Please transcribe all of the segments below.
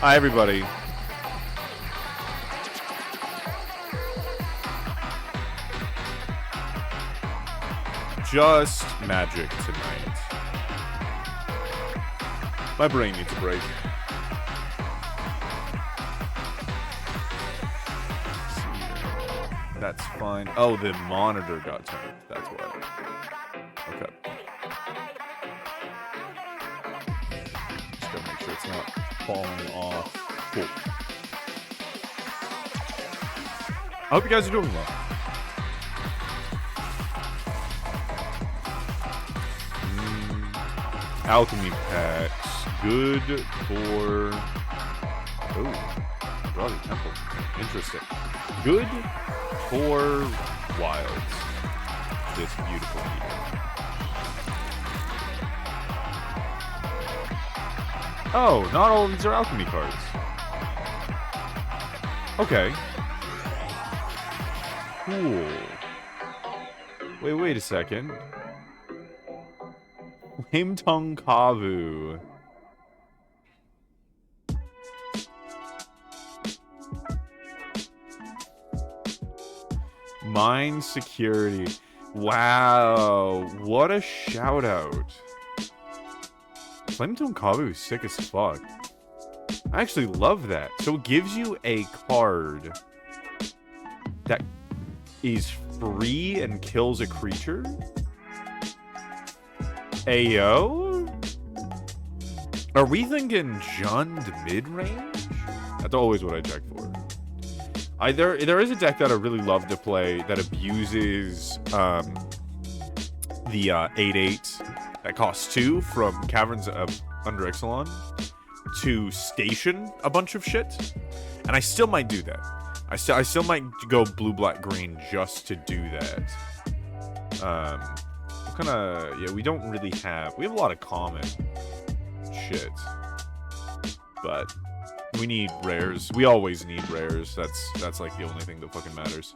Hi, everybody. Just magic tonight. My brain needs a break. That's fine. Oh, the monitor got turned. That's why. Okay. Just gotta make sure it's not falling off. Cool. I hope you guys are doing well. Alchemy packs. Good for... Oh. Bloody Temple. Interesting. Good for wilds. This beautiful medium. Oh, not all of these are alchemy cards. Okay. Cool. Wait a second. Lame Tongue Kavu. Mine security. Wow. What a shout out. Flame Tongue Kavu is sick as fuck. I actually love that. So it gives you a card that is free and kills a creature? Ayo? Are we thinking Jund mid-range? That's always what I check for. There is a deck that I really love to play that abuses the 8/8 that costs 2 from Caverns of Under Ixalan to station a bunch of shit, and I still might do that. I still might go blue, black, green just to do that. What kind of... Yeah, we don't really have... We have a lot of common shit, but we need rares. We always need rares. That's like the only thing that fucking matters.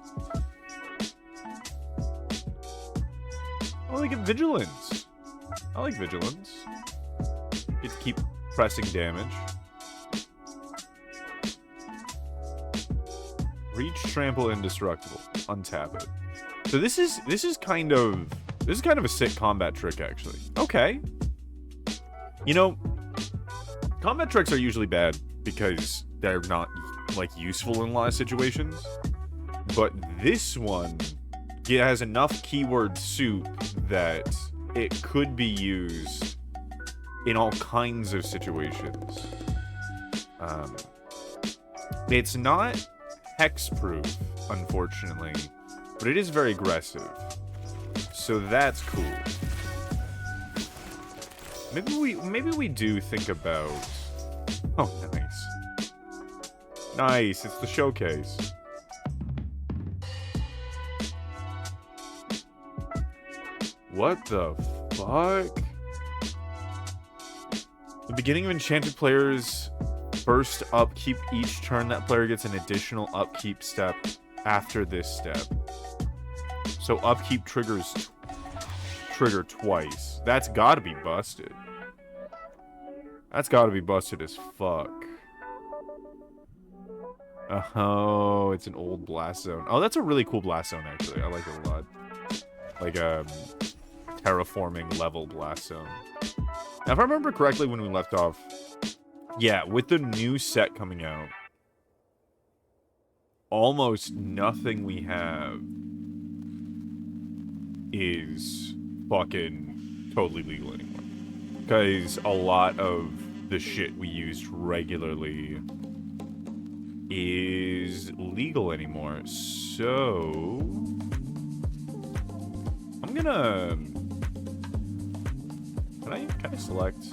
Oh, they get Vigilance. I like Vigilance. Get to keep pressing damage. Reach, trample, indestructible. Untap it. So this is kind of a sick combat trick, actually. Okay. You know, combat tricks are usually bad because they're not like useful in a lot of situations. But this one, it has enough keyword soup that it could be used in all kinds of situations. It's not hexproof, unfortunately, but it is very aggressive. So that's cool. Maybe we do think about... Oh, nice. Nice, it's the showcase. What the fuck? The beginning of Enchanted Player's first upkeep. Each turn that player gets an additional upkeep step after this step. So upkeep trigger twice. That's gotta be busted. That's gotta be busted as fuck. Oh, it's an old blast zone. Oh, that's a really cool blast zone, actually. I like it a lot. Like a terraforming level blast zone. Now, if I remember correctly when we left off, yeah, with the new set coming out, almost nothing we have is fucking totally legal anymore. Because a lot of the shit we used regularly is legal anymore. So I'm gonna... Can I select?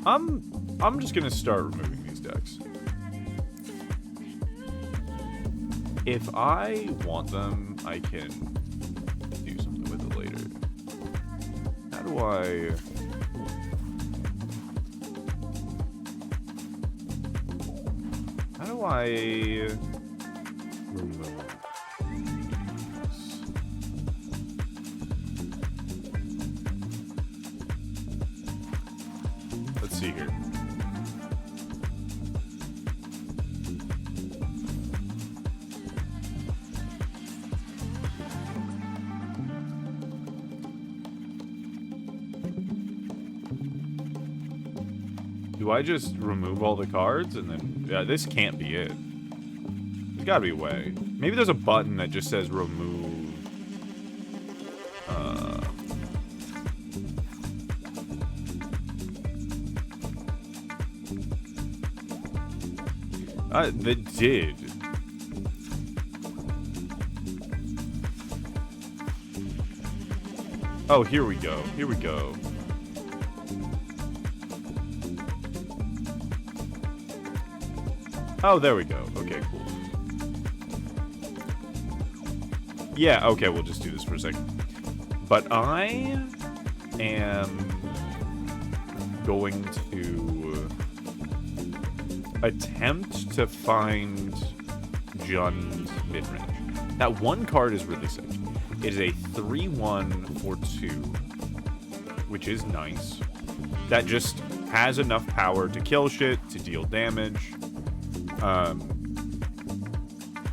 I'm just gonna start removing these decks. If I want them, I can do something with it later. How do I... How do I remove these? Let's see here. Do I just remove all the cards and then... Yeah, this can't be it. There's gotta be a way. Maybe there's a button that just says remove... that did. Oh, here we go. Here we go. Oh, there we go. Okay, cool. Yeah, okay, we'll just do this for a second. But I am going to attempt to find Jund's mid-range. That one card is really sick. It is a 3/1 for 2, which is nice. That just has enough power to kill shit, to deal damage.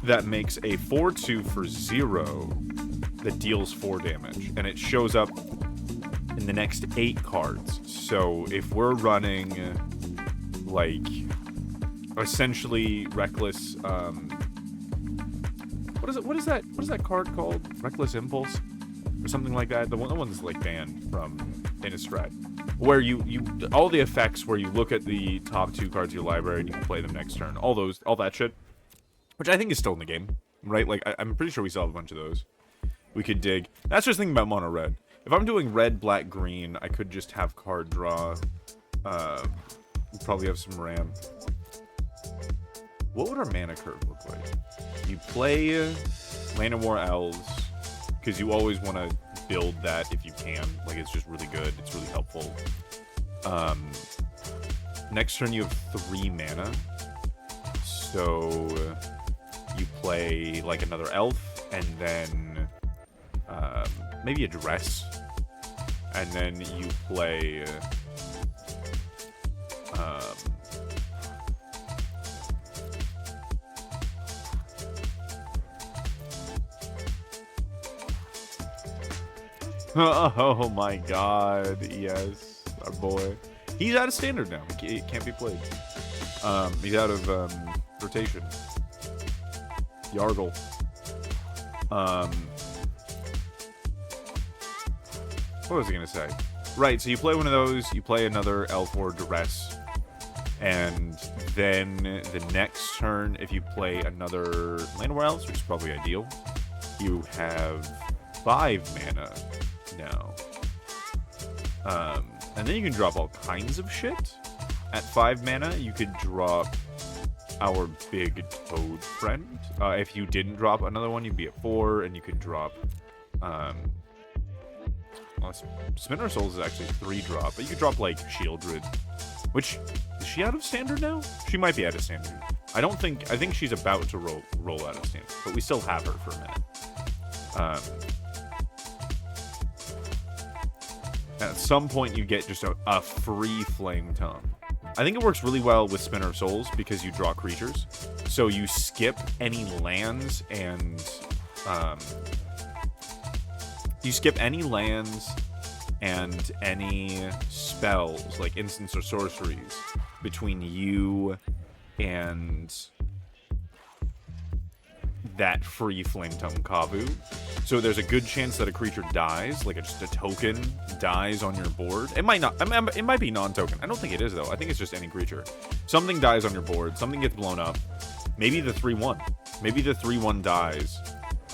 That makes a 4/2 for 0 that deals 4 damage. And it shows up in the next 8 cards. So if we're running, like, essentially Reckless, what is that card called? Reckless Impulse? Or something like that? The one that's, like, banned from Innistrad. Where you all the effects where you look at the top 2 cards of your library and you can play them next turn. All that shit. Which I think is still in the game, right? Like, I'm pretty sure we still have a bunch of those. We could dig. That's just thinking about mono red. If I'm doing red, black, green, I could just have card draw. Probably have some RAM. What would our mana curve look like? You play Land of War Elves, because you always want to build that if you can. Like, it's just really good. It's really helpful. Next turn you have 3 mana. So you play like another elf, and then maybe a dress, and then you play oh my god, yes, our boy. He's out of standard now. He can't be played. He's out of rotation. Yargle. What was I gonna say? Right, so you play one of those, you play another elf or duress, and then the next turn, if you play another Land of War Elves, which is probably ideal, you have 5 mana now. And then you can drop all kinds of shit. At 5 mana, you could drop our big toad friend. If you didn't drop another one, you'd be at 4, and you could drop... Spinner Souls is actually 3-drop, but you could drop, like, Shieldred. Which, is she out of standard now? She might be out of standard. I think she's about to roll out of standard, but we still have her for a minute. At some point, you get just a free Flame Tongue. I think it works really well with Spinner of Souls because you draw creatures. So you skip any lands and... you skip any lands and any spells, like instants or sorceries, between you and that free Flame Tongue Kavu. So there's a good chance that a creature dies, like just a token dies on your board. It might not. It might be non-token. I don't think it is, though. I think it's just any creature. Something dies on your board. Something gets blown up. Maybe the 3/1. Maybe the 3/1 dies.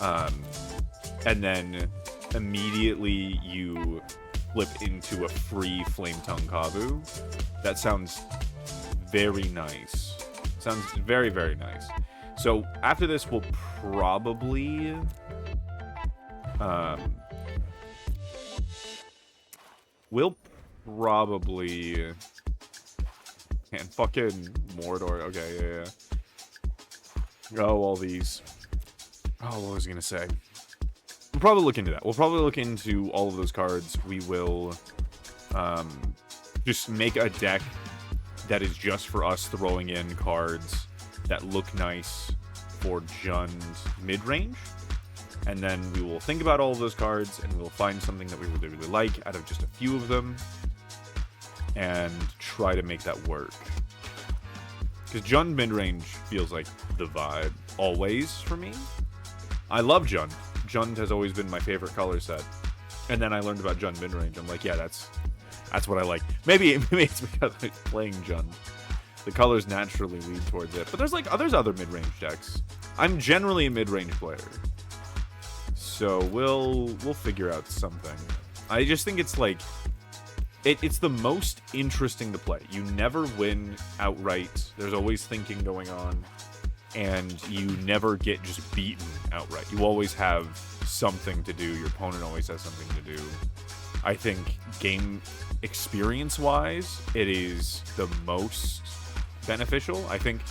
And then immediately you flip into a free Flame Tongue Kavu. That sounds very nice. Sounds very, very nice. So after this, we'll probably... And fucking Mordor. Okay, yeah. Oh, all these. Oh, what was I gonna say? We'll probably look into that. We'll probably look into all of those cards. We will just make a deck that is just for us throwing in cards that look nice for Jund's mid-range. And then we will think about all of those cards, and we'll find something that we really, really like out of just a few of them, and try to make that work. Because Jund mid-range feels like the vibe, always, for me. I love Jund. Jund has always been my favorite color set. And then I learned about Jund mid-range. I'm like, yeah, that's what I like. Maybe it's because I was playing Jund. The colors naturally lead towards it. But there's other mid-range decks. I'm generally a mid-range player. So we'll figure out something. I just think it's like it's the most interesting to play. You never win outright. There's always thinking going on, and you never get just beaten outright. You always have something to do. Your opponent always has something to do. I think game experience-wise, it is the most beneficial. I think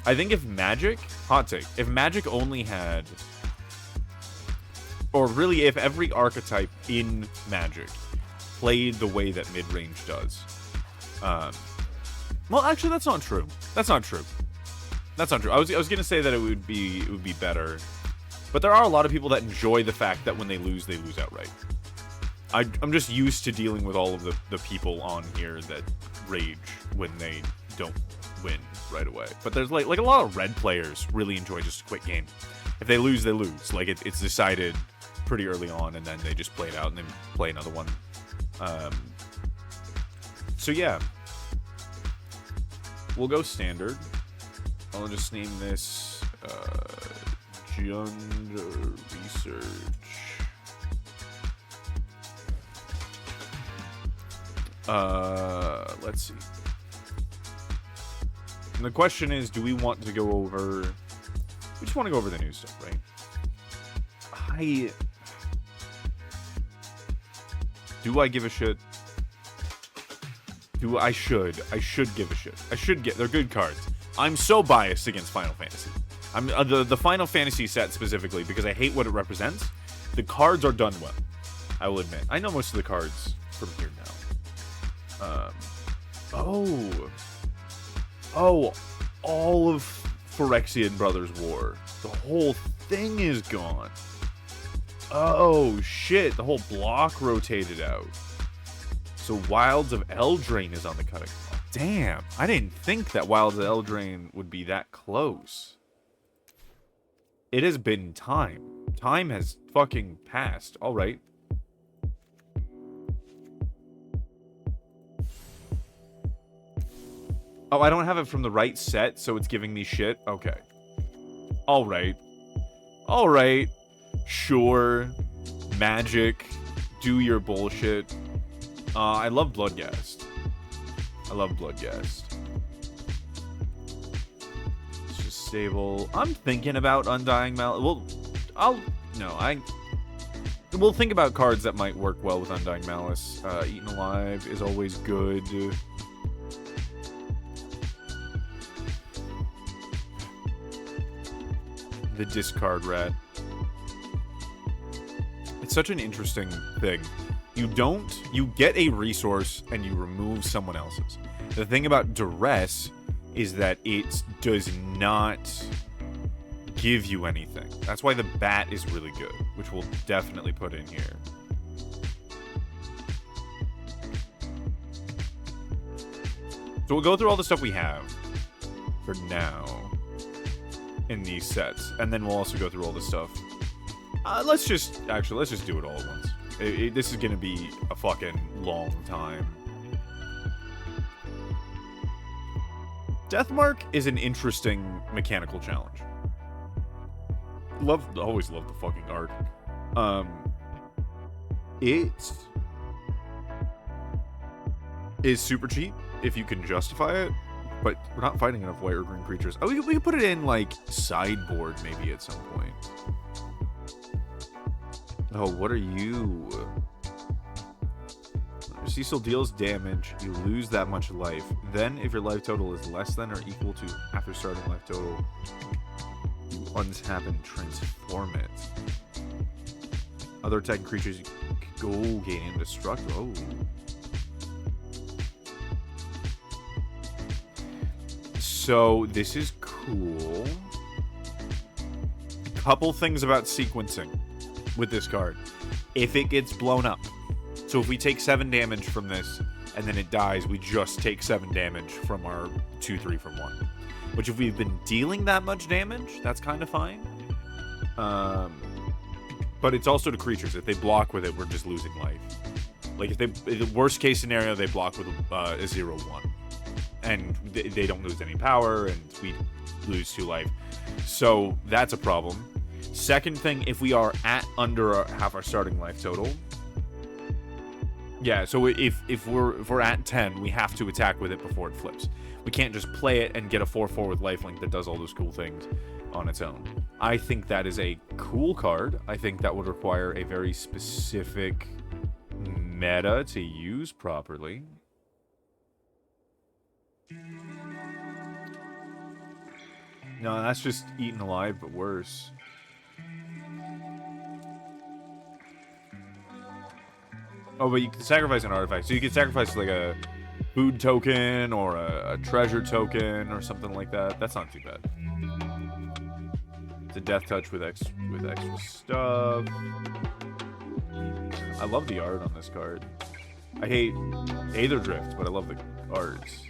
if Magic, hot take, if Magic only had, or really if every archetype in Magic played the way that mid-range does. Well, actually, that's not true. That's not true. I was gonna say that it would be better, but there are a lot of people that enjoy the fact that when they lose outright. I'm just used to dealing with all of the people on here that rage when they don't win right away. But there's like a lot of red players really enjoy just a quick game. If they lose, they lose. Like it's decided pretty early on, and then they just play it out and then play another one. So yeah, we'll go standard. I'll just name this Jund Research. Let's see. And the question is, do we want to go over... We just want to go over the new stuff, right? Do I give a shit? I should give a shit. They're good cards. I'm so biased against Final Fantasy. I'm the Final Fantasy set specifically because I hate what it represents. The cards are done well, I will admit. I know most of the cards from here now. All of Phyrexian Brothers War. The whole thing is gone. Oh, shit. The whole block rotated out. So Wilds of Eldraine is on the cutting block. Damn. I didn't think that Wilds of Eldraine would be that close. It has been time. Time has fucking passed. All right. Oh, I don't have it from the right set, so it's giving me shit? Okay. Alright. Alright. Sure. Magic. Do your bullshit. I love Bloodghast. It's just stable. I'm thinking about Undying Malice. We'll think about cards that might work well with Undying Malice. Eaten Alive is always good. The Discard Rat. It's such an interesting thing. You get a resource and you remove someone else's. The thing about Duress is that it does not give you anything. That's why the Bat is really good, which we'll definitely put in here. So we'll go through all the stuff we have for now in these sets, and then we'll also go through all the stuff. Let's just do it all at once. This is gonna be a fucking long time. Deathmark is an interesting mechanical challenge. Always love the fucking art. It is super cheap if you can justify it, but we're not fighting enough white or green creatures. Oh, we can put it in like sideboard maybe at some point. Oh, what are you? Cecil deals damage. You lose that much life. Then, if your life total is less than or equal to after starting life total, you untap and transform it. Other attacking creatures go gain indestructible. Oh. So this is cool. Couple things about sequencing with this card. If it gets blown up, so if we take 7 damage from this and then it dies, we just take 7 damage from our 2/3 from 1. Which if we've been dealing that much damage, that's kind of fine. But it's also to creatures. If they block with it, we're just losing life. Like if the worst case scenario, they block with a 0/1. And they don't lose any power, and we lose 2 life. So that's a problem. Second thing, if we are at under half our starting life total, yeah. So if we're at 10, we have to attack with it before it flips. We can't just play it and get a 4/4 with lifelink that does all those cool things on its own. I think that is a cool card. I think that would require a very specific meta to use properly. No, that's just eaten alive, but worse. Oh, but you can sacrifice an artifact. So you can sacrifice like a food token or a treasure token or something like that. That's not too bad. It's a death touch with extra stuff. I love the art on this card. I hate Aether Drift, but I love the arts.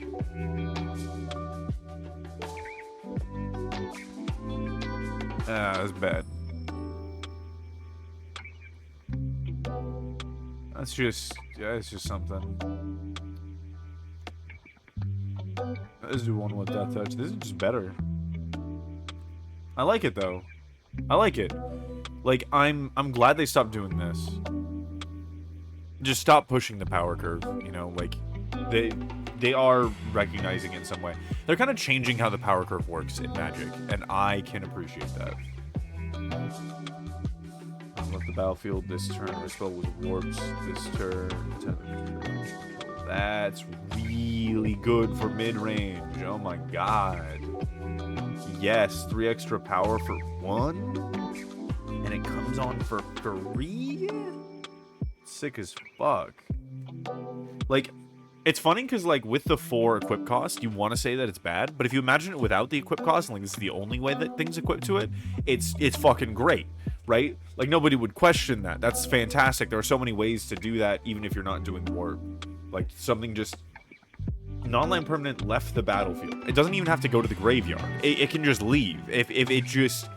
That's bad. That's just, yeah, it's just something. Let's do one with Death Touch. This is just better. I like it though. I like it. Like I'm glad they stopped doing this. Just stop pushing the power curve, you know, like they are recognizing it in some way. They're kind of changing how the power curve works in Magic, and I can appreciate that. Left the battlefield this turn. Our spell with warps this turn. That's really good for mid-range. Oh my god. Yes, 3 extra power for 1? And it comes on for 3? Sick as fuck. Like, it's funny because, like, with the 4 equip cost, you want to say that it's bad, but if you imagine it without the equip cost, and, like, this is the only way that things equip to it, it's fucking great, right? Like, nobody would question that. That's fantastic. There are so many ways to do that, even if you're not doing warp. Like, something just... non-land permanent left the battlefield. It doesn't even have to go to the graveyard. It can just leave. If it just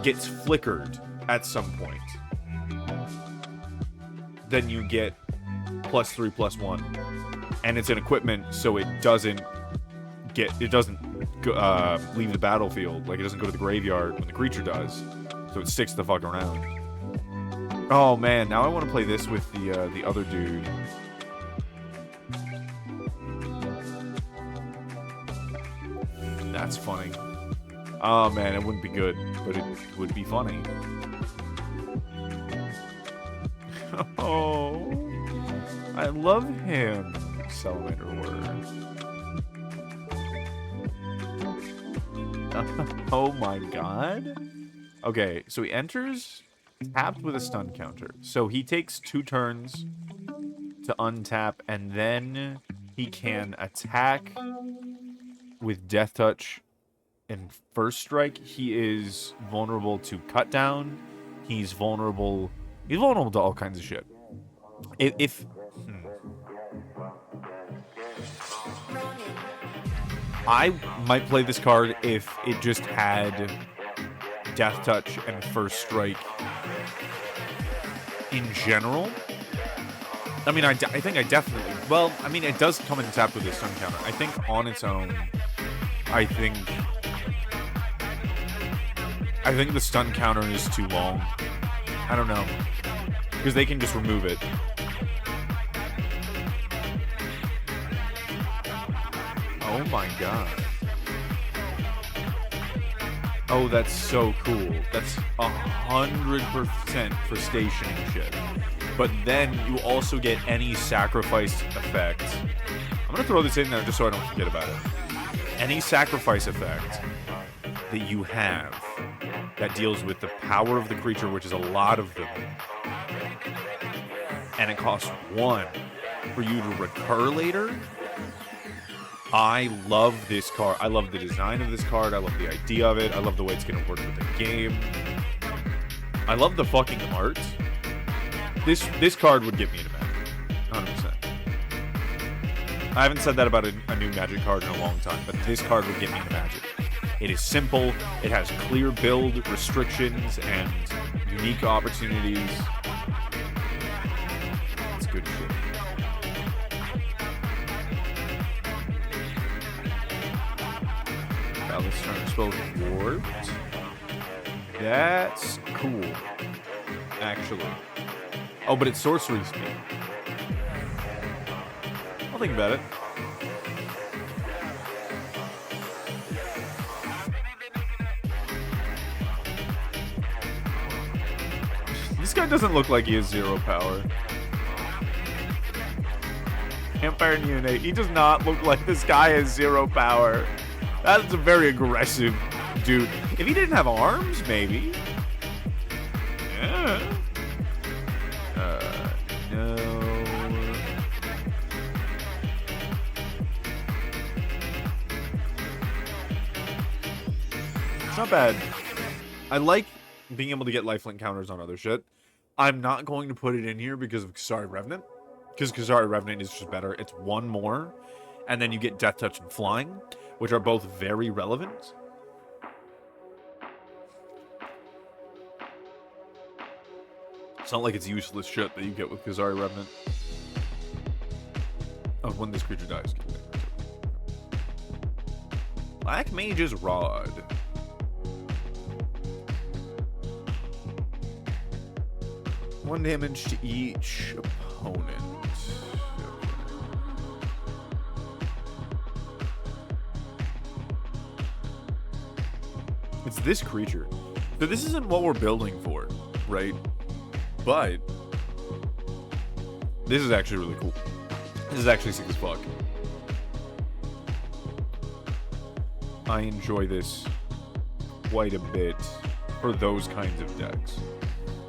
gets flickered at some point, then you get +3/+1. And it's an equipment, so it doesn't leave the battlefield. Like, it doesn't go to the graveyard when the creature does. So it sticks the fuck around. Oh man, now I want to play this with the other dude. That's funny. Oh man, it wouldn't be good, but it would be funny. Oh, I love him. Salamander word. Oh my god. Okay, so he enters tapped with a stun counter. So he takes 2 turns to untap, and then he can attack with Death Touch and First Strike. He is vulnerable to Cut Down. He's vulnerable to all kinds of shit. I might play this card if it just had Death Touch and First Strike in general. I mean, I think I definitely... well, I mean, it does come in tapped with a stun counter. I think on its own, I think the stun counter is too long. I don't know. Because they can just remove it. Oh my god. Oh, that's so cool. That's 100% for stationing shit. But then you also get any sacrifice effect. I'm gonna throw this in there just so I don't forget about it. Any sacrifice effect that you have that deals with the power of the creature, which is a lot of them, and it costs 1 for you to recur later, I love this card. I love the design of this card. I love the idea of it. I love the way it's going to work with the game. I love the fucking art. This card would get me into Magic. 100%. I haven't said that about a new Magic card in a long time, but this card would get me into Magic. It is simple. It has clear build restrictions and unique opportunities. It's good shit. Now let's turn spells warped. That's cool. Actually. Oh, but it's sorcery speed. I'll think about it. This guy doesn't look like he has 0 power. Vampire Unite. He does not look like this guy has 0 power. That's a very aggressive dude. If he didn't have arms, maybe. Yeah. No. It's not bad. I like being able to get lifelink counters on other shit. I'm not going to put it in here because of Kazari Revenant. Because Kazari Revenant is just better. It's 1 more. And then you get Death Touch and Flying, which are both very relevant. It's not like it's useless shit that you get with Kazari Revenant. Oh, when this creature dies. Black Mage's Rod. One damage to each opponent. It's this creature. So this isn't what we're building for, right? But this is actually really cool. This is actually sick as fuck. I enjoy this quite a bit for those kinds of decks.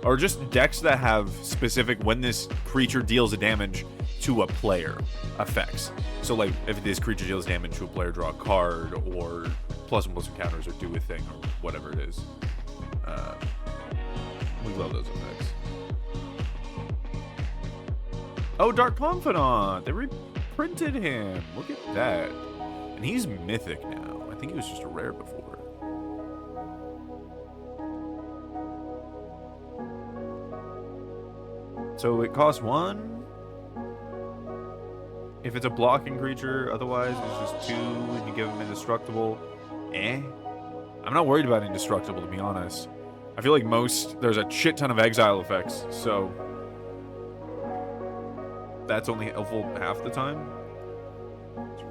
Or just decks that have specific, when this creature deals a damage to a player, effects. So like, if this creature deals damage to a player, draw a card, or +1/+1 counters, or do a thing, or whatever it is. We love those effects. Oh, Dark Confidant! They reprinted him! Look at that. And he's mythic now. I think he was just a rare before. So it costs 1. If it's a blocking creature, otherwise it's just 2, and you give him indestructible. I'm not worried about indestructible, to be honest. I feel like there's a shit ton of exile effects, so that's only helpful half the time.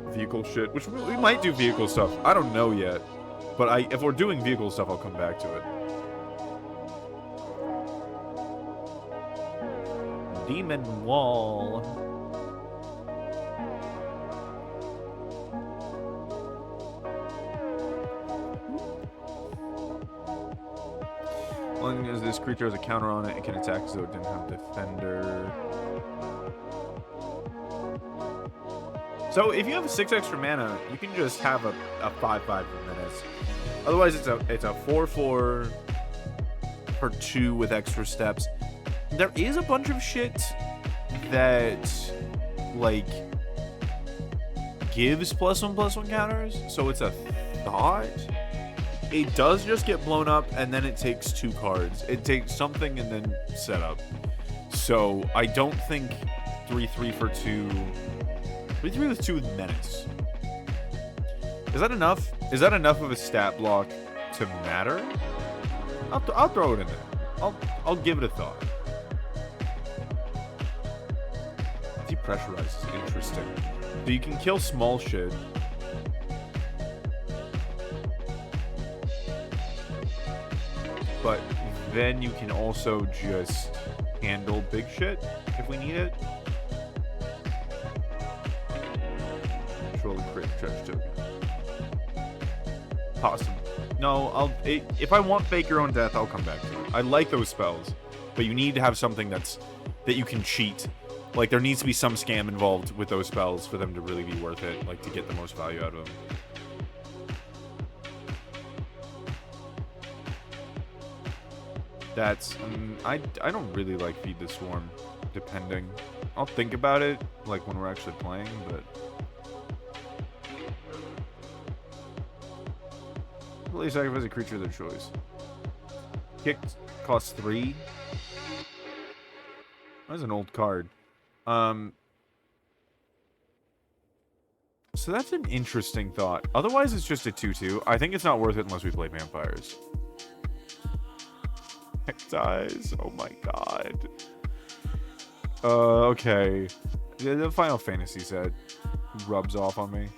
Vehicle shit, which we might do vehicle stuff. I don't know yet, but if we're doing vehicle stuff, I'll come back to it. Demon Wall. As long as this creature has a counter on it, it can attack as though it didn't have Defender. So if you have 6 extra mana, you can just have a 5/5 for minutes. Otherwise, it's a 4/4 for 2 with extra steps. There is a bunch of shit that, like, gives +1/+1 counters, so it's a thought. It does just get blown up, and then it takes 2 cards. It takes something and then set up. So I don't think 3/3 for 2... 3/3 with 2 minutes. Is that enough? Is that enough of a stat block to matter? I'll throw it in there. I'll give it a thought. Depressurize is interesting. So you can kill small shit. But then you can also just handle big shit if we need it. Control the crit charge token. Possible. No, if I want Fake Your Own Death, I'll come back to it. I like those spells, but you need to have something that you can cheat Like, there needs to be some scam involved with those spells for them to really be worth it, like, to get the most value out of them. That's, I don't really like Feed the Swarm, depending. I'll think about it, like, when we're actually playing, but... Really sacrifice a creature of their choice. Kick costs 3. That's an old card. So that's an interesting thought. Otherwise, it's just a 2/2. I think it's not worth it unless we play vampires. Heck dies. Oh my god. Okay. The Final Fantasy set rubs off on me.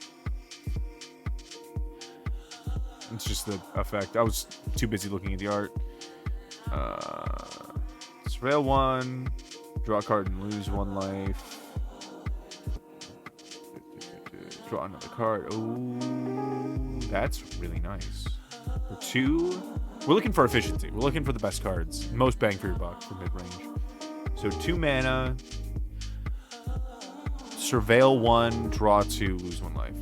It's just the effect. I was too busy looking at the art. Surveil 1. Draw a card and lose 1 life. Draw another card. Ooh, that's really nice. For 2, we're looking for efficiency. We're looking for the best cards. Most bang for your buck for mid-range. So 2 mana. Surveil 1, draw 2, lose 1 life.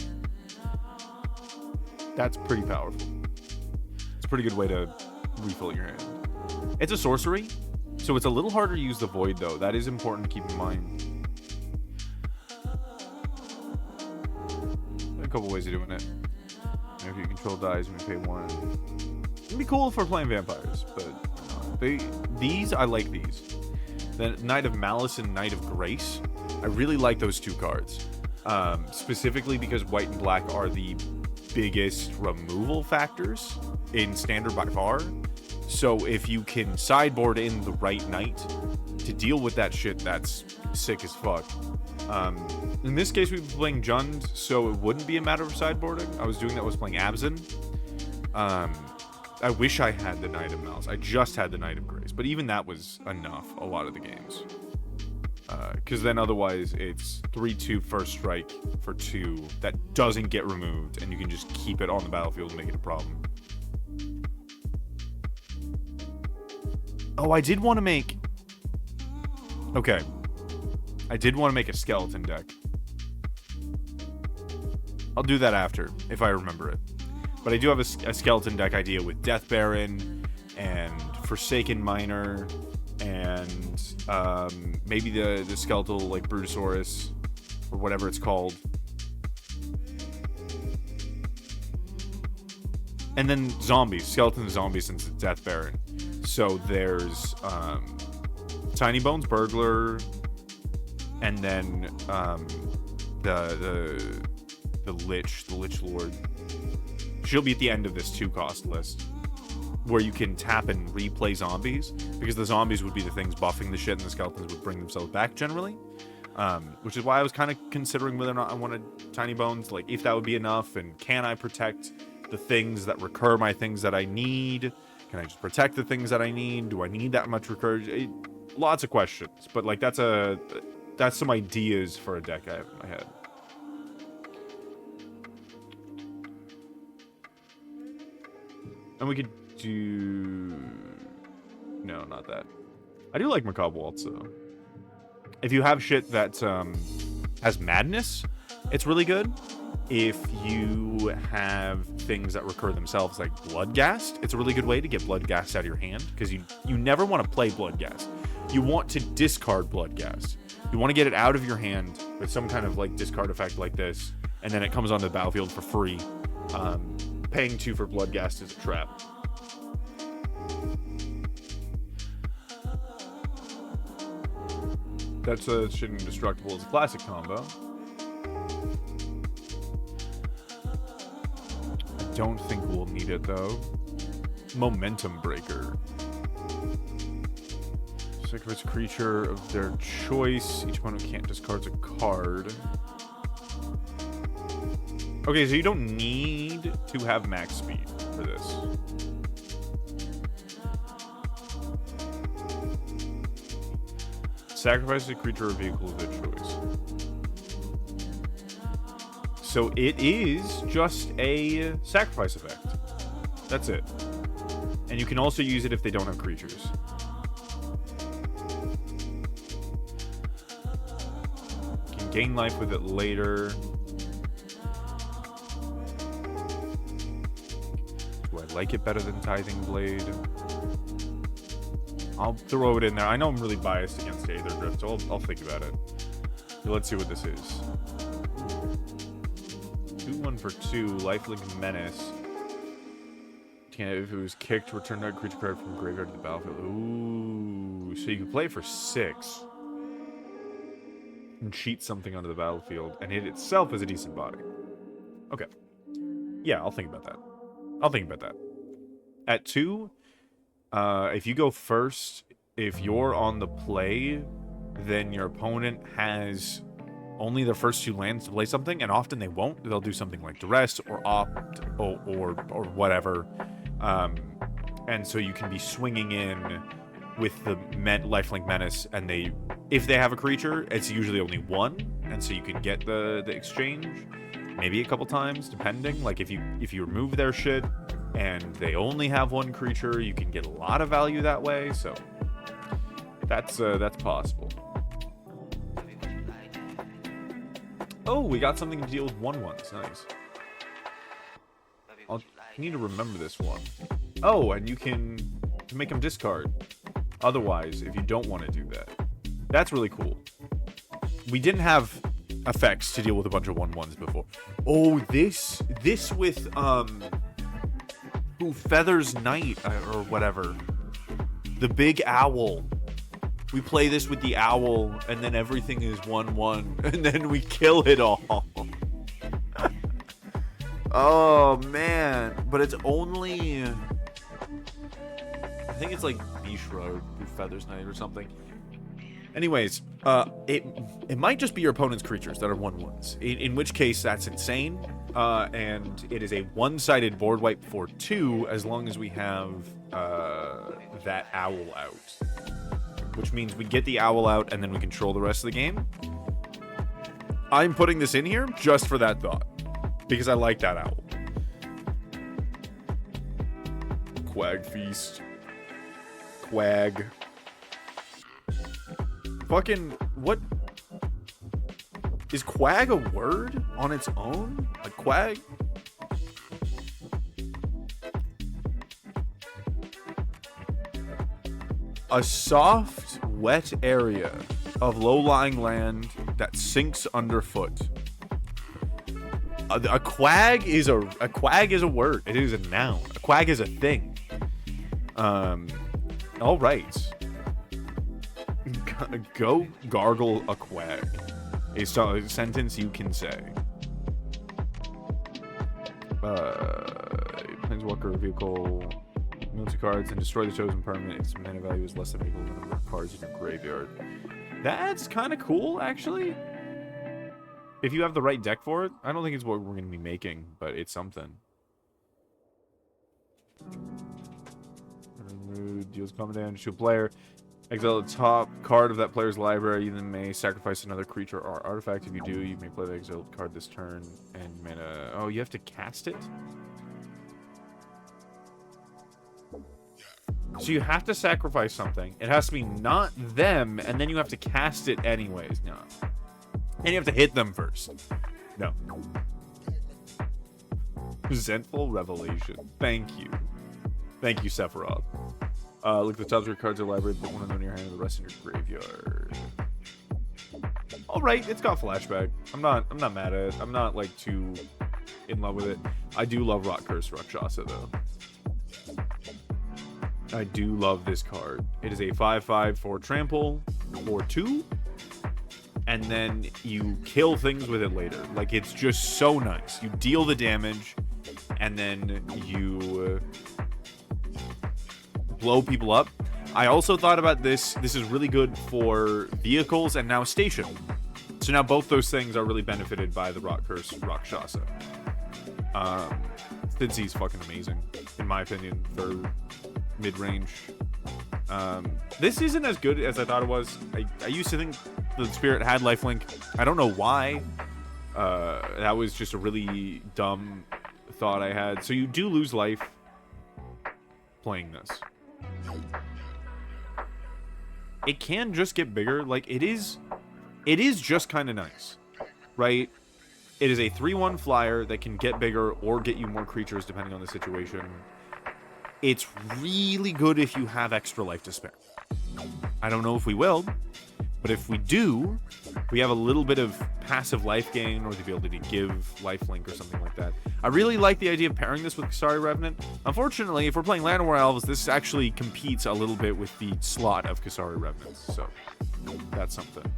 That's pretty powerful. It's a pretty good way to refill your hand. It's a sorcery, so it's a little harder to use the Void, though. That is important to keep in mind. A couple ways of doing it. If you control dies, you may pay 1. It'd be cool if we're playing vampires, but these, I like these. The Knight of Malice and Knight of Grace. I really like those 2 cards. Specifically because white and black are the biggest removal factors in Standard by far. So if you can sideboard in the right knight to deal with that shit, that's sick as fuck. In this case, we've been playing Jund, so it wouldn't be a matter of sideboarding. I was doing that, was playing Abzan. I wish I had the Knight of Malice. I just had the Knight of Grace, but even that was enough a lot of the games. Because then otherwise it's 3/2 first strike for 2 that doesn't get removed, and you can just keep it on the battlefield and make it a problem. Oh, I did want to make... Okay. I did want to make a skeleton deck. I'll do that after, if I remember it. But I do have a skeleton deck idea with Death Baron and Forsaken Miner and maybe the skeletal, like, Brutosaurus or whatever it's called. And then zombies, skeleton zombies since it's Death Baron. So there's Tiny Bones Burglar, and then the Lich Lord. She'll be at the end of this 2-cost list, where you can tap and replay zombies, because the zombies would be the things buffing the shit, and the skeletons would bring themselves back generally. Which is why I was kind of considering whether or not I wanted Tiny Bones, like if that would be enough, and can I protect the things that recur my things that I need? Can I just protect the things that I need? Do I need that much recursion? Lots of questions, but like that's some ideas for a deck I have in my head. And we could do... No, not that. I do like Macabre Waltz, though. If you have shit that has Madness, it's really good. If you have things that recur themselves, like Bloodghast, it's a really good way to get Bloodghast out of your hand, because you never want to play Bloodghast. You want to discard Bloodghast. You want to get it out of your hand with some kind of like discard effect like this, and then it comes onto the battlefield for free. Paying 2 for Bloodghast is a trap. That's shit indestructible as a classic combo. I don't think we'll need it though. Momentum Breaker. Sacrifice a creature of their choice. Each opponent can't discard a card. Okay, so you don't need to have max speed for this. Sacrifice a creature or vehicle of their choice. So it is just a sacrifice effect. That's it. And you can also use it if they don't have creatures. gain life with it later. Do I like it better than Tithing Blade? I'll throw it in there. I know I'm really biased against Aether Drift, so I'll think about it. So let's see what this is. 2-1 for 2, Lifelink Menace. If it was kicked, return that creature card from graveyard to the battlefield. Ooh, so you can play for 6. And cheat something onto the battlefield, and it itself is a decent body. Okay. Yeah, I'll think about that. I'll think about that. At 2, if you go first, if you're on the play, then your opponent has only the first 2 lands to play something, and often they won't. They'll do something like Duress or Opt or whatever. And so you can be swinging in with the Lifelink Menace, and if they have a creature, it's usually only 1, and so you can get the exchange maybe a couple times, depending. Like if you remove their shit and they only have 1 creature, you can get a lot of value that way. So that's possible. Oh, we got something to deal with 1/1s. Nice. I need to remember this one. Oh, and you can make them discard. Otherwise, if you don't want to do that. That's really cool. We didn't have effects to deal with a bunch of 1/1s before. Oh, this with Feathers Knight or whatever. The big owl. We play this with the owl, and then everything is 1/1, and then we kill it all. Oh man, but it's only, I think it's like Bishra or Feathers Knight or something. Anyways, it might just be your opponent's creatures that are 1/1s, in which case that's insane. And it is a one-sided board wipe for 2 as long as we have that owl out, which means we get the owl out and then we control the rest of the game. I'm putting this in here just for that thought, because I like that owl. Quag Feast. Quag. Fucking, what? Is quag a word on its own? Like quag? A soft, wet area of low-lying land that sinks underfoot. A quag is a word. It is a noun. A quag is a thing. All right. Go gargle a quag. A sentence you can say. Planeswalker vehicle, military cards, and destroy the chosen permanent if its mana value is less than or equal to the number of cards in your graveyard. That's kind of cool, actually. If you have the right deck for it. I don't think it's what we're going to be making, but it's something. Deals common damage to a player. Exile the top card of that player's library. You then may sacrifice another creature or artifact. If you do, you may play the exiled card this turn and mana. Oh, you have to cast it? So you have to sacrifice something. It has to be not them, and then you have to cast it anyways. No. And you have to hit them first. No. Resentful Revelation. Thank you. Thank you, Sephiroth. Look at the top of your cards in your library, put one of them in your hand and the rest in your graveyard. Alright, it's got flashback. I'm not mad at it. I'm not like too in love with it. I do love Rot Curse Rakshasa though. I do love this card. It is a 5/5 for trample for 2. And then you kill things with it later. Like, it's just so nice. You deal the damage, and then you blow people up. I also thought about this. This is really good for vehicles and now station. So now both those things are really benefited by the Rot Curse Rakshasa. Cincy's fucking amazing, in my opinion, for mid-range. This isn't as good as I thought it was. I used to think the Spirit had lifelink. I don't know why. That was just a really dumb thought I had. So you do lose life playing this. It can just get bigger. Like, it is just kind of nice. right? It is a 3/1 flyer that can get bigger or get you more creatures depending on the situation. It's really good if you have extra life to spare. I don't know if we will, but if we do, we have a little bit of passive life gain or the ability to give lifelink or something like that. I really like the idea of pairing this with Kasari Revenant. Unfortunately, if we're playing Llanowar Elves, this actually competes a little bit with the slot of Kasari Revenants, so that's something.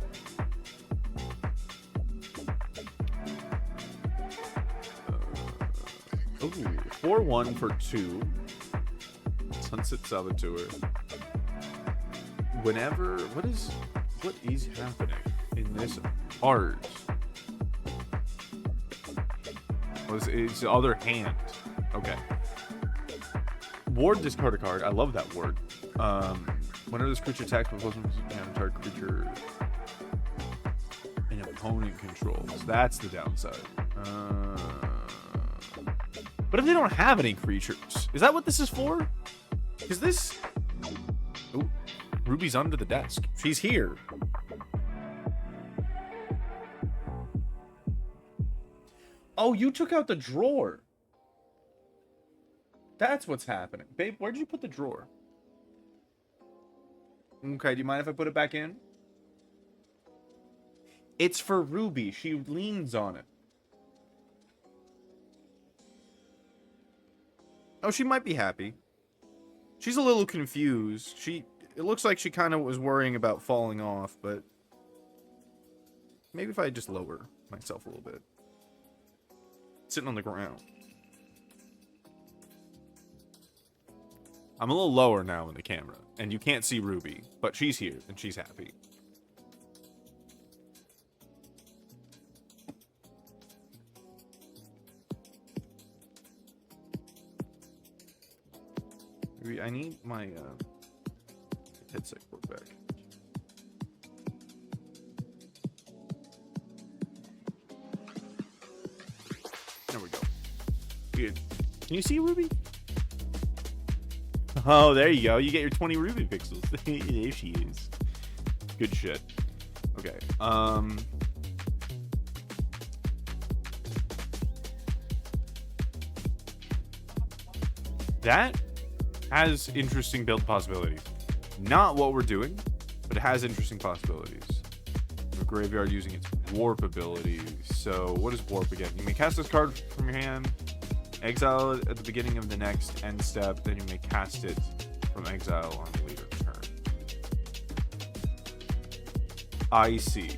Ooh, 4/1 for 2. Sunset Saboteur. Whenever... What is happening in this card? It's the other hand. Okay. Ward, discard a card. I love that ward. Whenever this creature attacks with an entire creature an opponent controls. That's the downside. But if they don't have any creatures, is that what this is for? Is this... Ooh, Ruby's under the desk. She's here. Oh, you took out the drawer. That's what's happening. Babe, where'd you put the drawer? Okay, do you mind if I put it back in? It's for Ruby. She leans on it. Oh, she might be happy. She's a little confused. It looks like she kind of was worrying about falling off, but maybe if I just lower myself a little bit. Sitting on the ground. I'm a little lower now in the camera, and you can't see Ruby, but she's here, and she's happy. I need my headset cord back. There we go. Good. Can you see Ruby? Oh, there you go. You get your 20 Ruby pixels. There she is. Good shit. Okay. That has interesting build possibilities. Not what we're doing, but it has interesting possibilities. The graveyard using its warp ability. So, what is warp again? You may cast this card from your hand, exile it at the beginning of the next end step, then you may cast it from exile on the later turn. I see.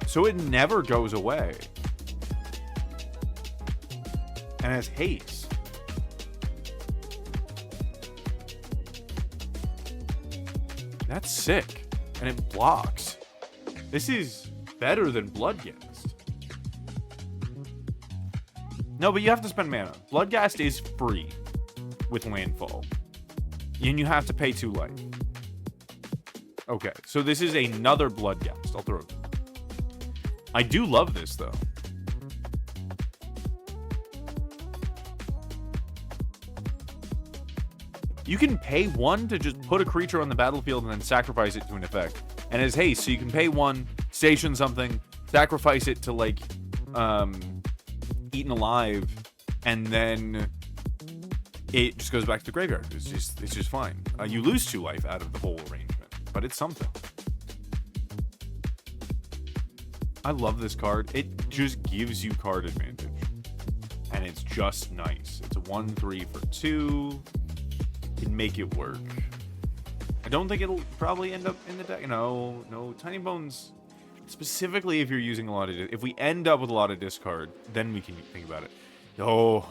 So it never goes away. And it has haste. That's sick. And it blocks. This is better than Bloodghast. No, but you have to spend mana. Bloodghast is free with landfall. And you have to pay 2 life. Okay, so this is another Bloodghast. I'll throw it. I do love this, though. You can pay 1 to just put a creature on the battlefield and then sacrifice it to an effect. And as haste, so you can pay 1, station something, sacrifice it to, like, Eaten Alive, and then it just goes back to the graveyard. It's just fine. You lose 2 life out of the whole arrangement, but it's something. I love this card. It just gives you card advantage. And it's just nice. It's a 1/3 for 2. Can make it work. I don't think it'll probably end up in the deck. No, Tiny Bones. Specifically, if you're using a lot of, if we end up with a lot of discard, then we can think about it. Oh.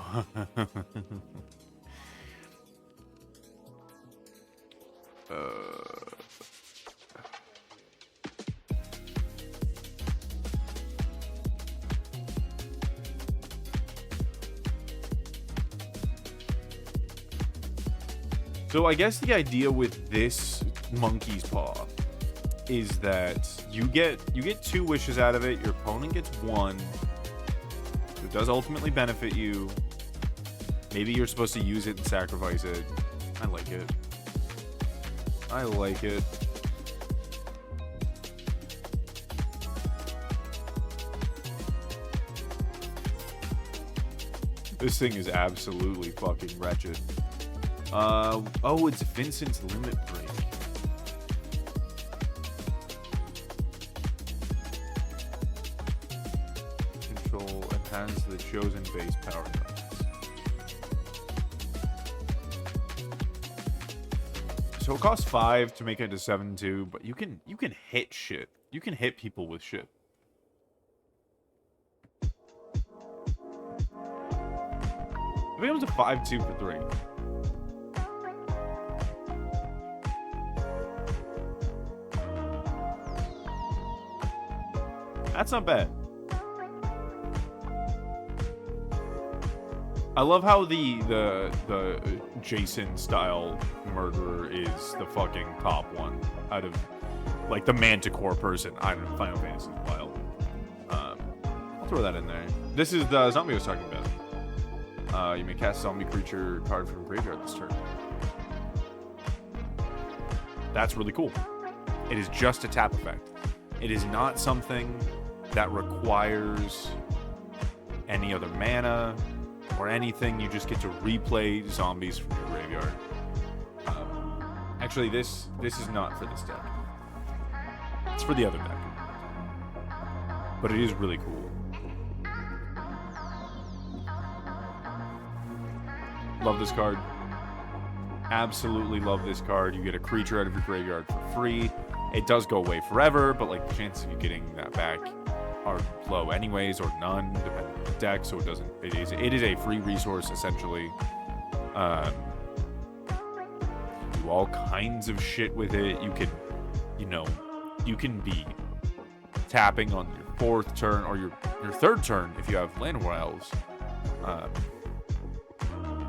So I guess the idea with this Monkey's Paw is that you get 2 wishes out of it. Your opponent gets 1. So it does ultimately benefit you. Maybe you're supposed to use it and sacrifice it. I like it. I like it. This thing is absolutely fucking wretched. Oh, it's Vincent's Limit Break. Control and has the chosen base power cards. So it costs 5 to make it to 7-2, but you can hit shit. You can hit people with shit. It becomes a 5-2 for 3. That's not bad. I love how the Jason style murderer is the fucking top one out of like the Manticore person. I don't know, Final Fantasy is wild. I'll throw that in there. This is the zombie I was talking about. You may cast zombie creature card from graveyard this turn. That's really cool. It is just a tap effect. It is not something that requires any other mana or anything. You just get to replay zombies from your graveyard. Actually, this is not for this deck. It's for the other deck. But it is really cool. Love this card. Absolutely love this card. You get a creature out of your graveyard for free. It does go away forever, but like the chances of you getting that back are low anyways, or none, depending on the deck. So it is a free resource essentially. Do all kinds of shit with it. You can be tapping on your 4th turn or your 3rd turn if you have Land War Elves.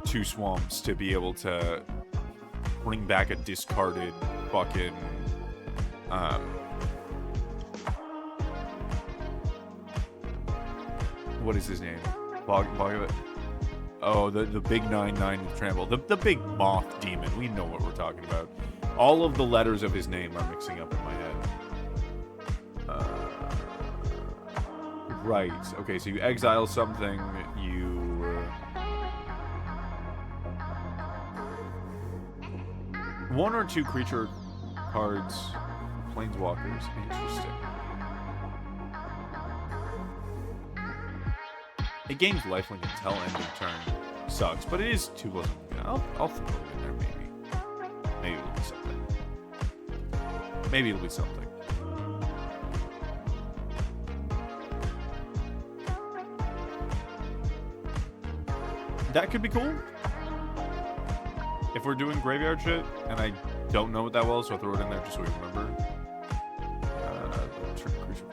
2 swamps to be able to bring back a discarded fucking what is his name? Oh, the big 9/9 with trample. The big moth demon. We know what we're talking about. All of the letters of his name are mixing up in my head. Right. Okay, so you exile something. You one or 2 creature cards, planeswalkers. Interesting. It gains lifelink until end of turn. Sucks, but it is 2 less. I'll throw it in there, maybe. Maybe it'll be something. Maybe it'll be something. That could be cool. If we're doing graveyard shit, and I don't know it that well, so I'll throw it in there just so we remember. Turn creature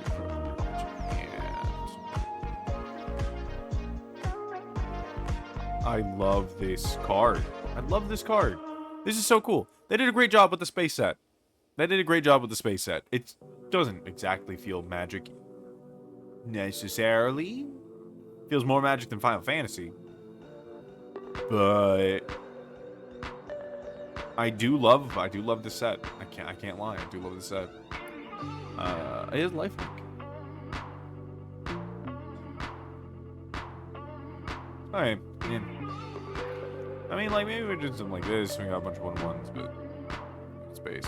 I love this card. I love this card. This is so cool. They did a great job with the space set. It doesn't exactly feel magic necessarily. Feels more magic than Final Fantasy. But I do love this set. I can't lie. I do love this set. It is lifelink. Alright, I mean, like, maybe we did something like this. We got a bunch of 1/1s, but space.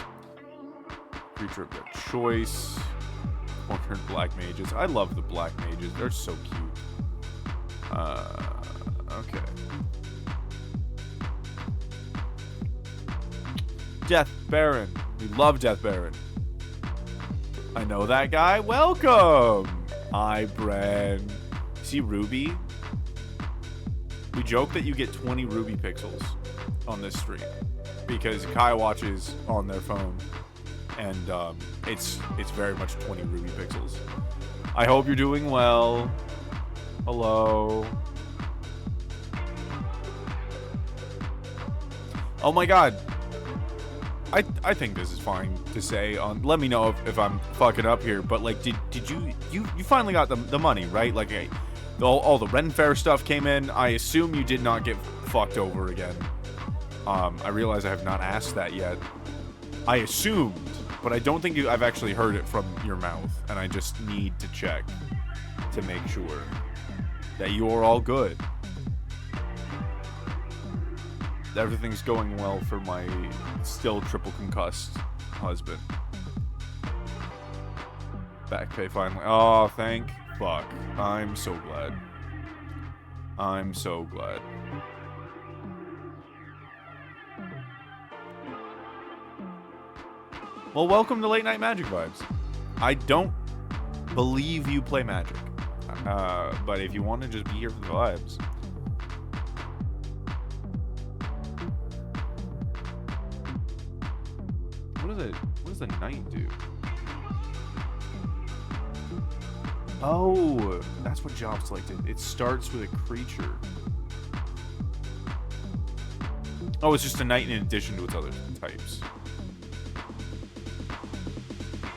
Creature of their choice. Cornered black mages. I love the black mages. They're so cute. Okay. Death Baron. We love Death Baron. I know that guy. Welcome. Hi, Bren. See Ruby? We joke that you get 20 Ruby pixels on this stream because Kai watches on their phone, and it's very much 20 Ruby pixels. I hope you're doing well. Hello. Oh my god. I think this is fine to say. Let me know if I'm fucking up here, but like, did you finally got the money, right? Like, all the Ren Fair stuff came in. I assume you did not get fucked over again. I realize I have not asked that yet. I assumed, but I don't think I've actually heard it from your mouth, and I just need to check to make sure that you are all good. Everything's going well for my still triple concussed husband. Back pay finally. Oh, thank fuck. I'm so glad. I'm so glad. Well, welcome to Late Night Magic Vibes. I don't believe you play Magic. But if you want to just be here for the vibes. What does the knight do? Oh, that's what job selected. It starts with a creature. Oh, it's just a knight in addition to its other types.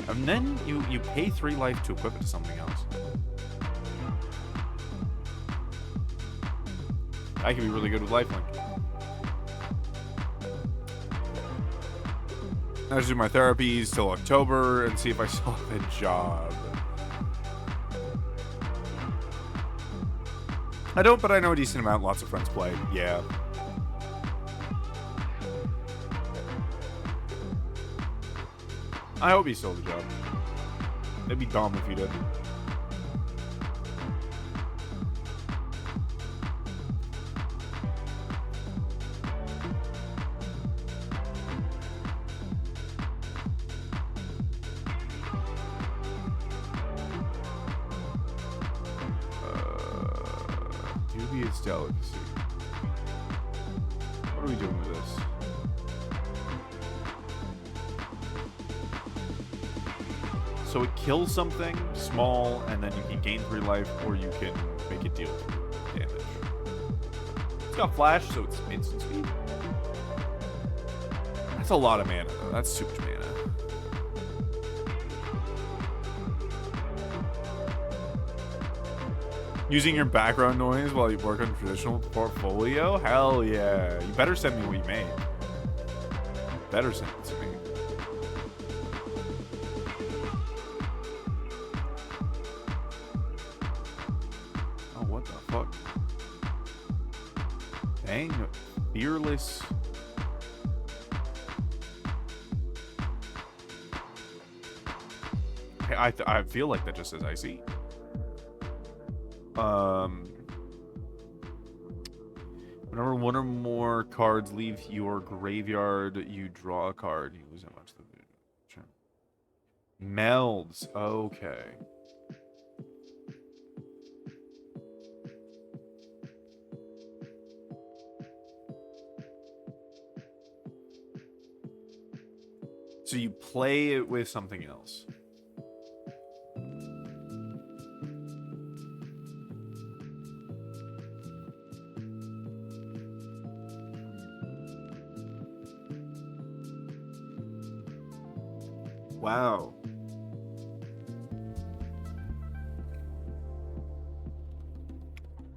And then you pay 3 life to equip it to something else. I could be really good with lifelink. I just do my therapies till October and see if I still have a job. I don't, but I know a decent amount. Lots of friends play. Yeah. I hope he still has a job. It'd be dumb if he didn't. Dubious delicacy. What are we doing with this? So it kills something small, and then you can gain 3 life, or you can make it deal damage. It's got flash, so it's instant speed. That's a lot of mana, though. That's too much mana. Using your background noise while you work on traditional portfolio? Hell yeah. You better send me what you made. Better send it to me. Oh, what the fuck? Dang. Fearless. I feel like that just says icy. Whenever one or more cards leave your graveyard, you draw a card. You lose that much. Melds. Okay. So you play it with something else. Wow.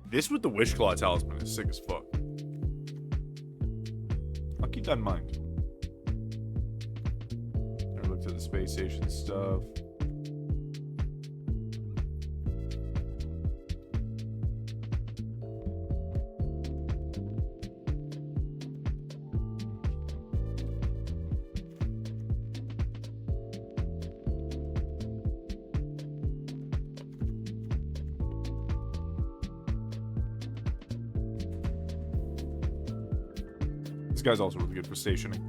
This with the Wishclaw Talisman is sick as fuck. I'll keep that in mind. I looked at the space station stuff. This guy's also really good for stationing.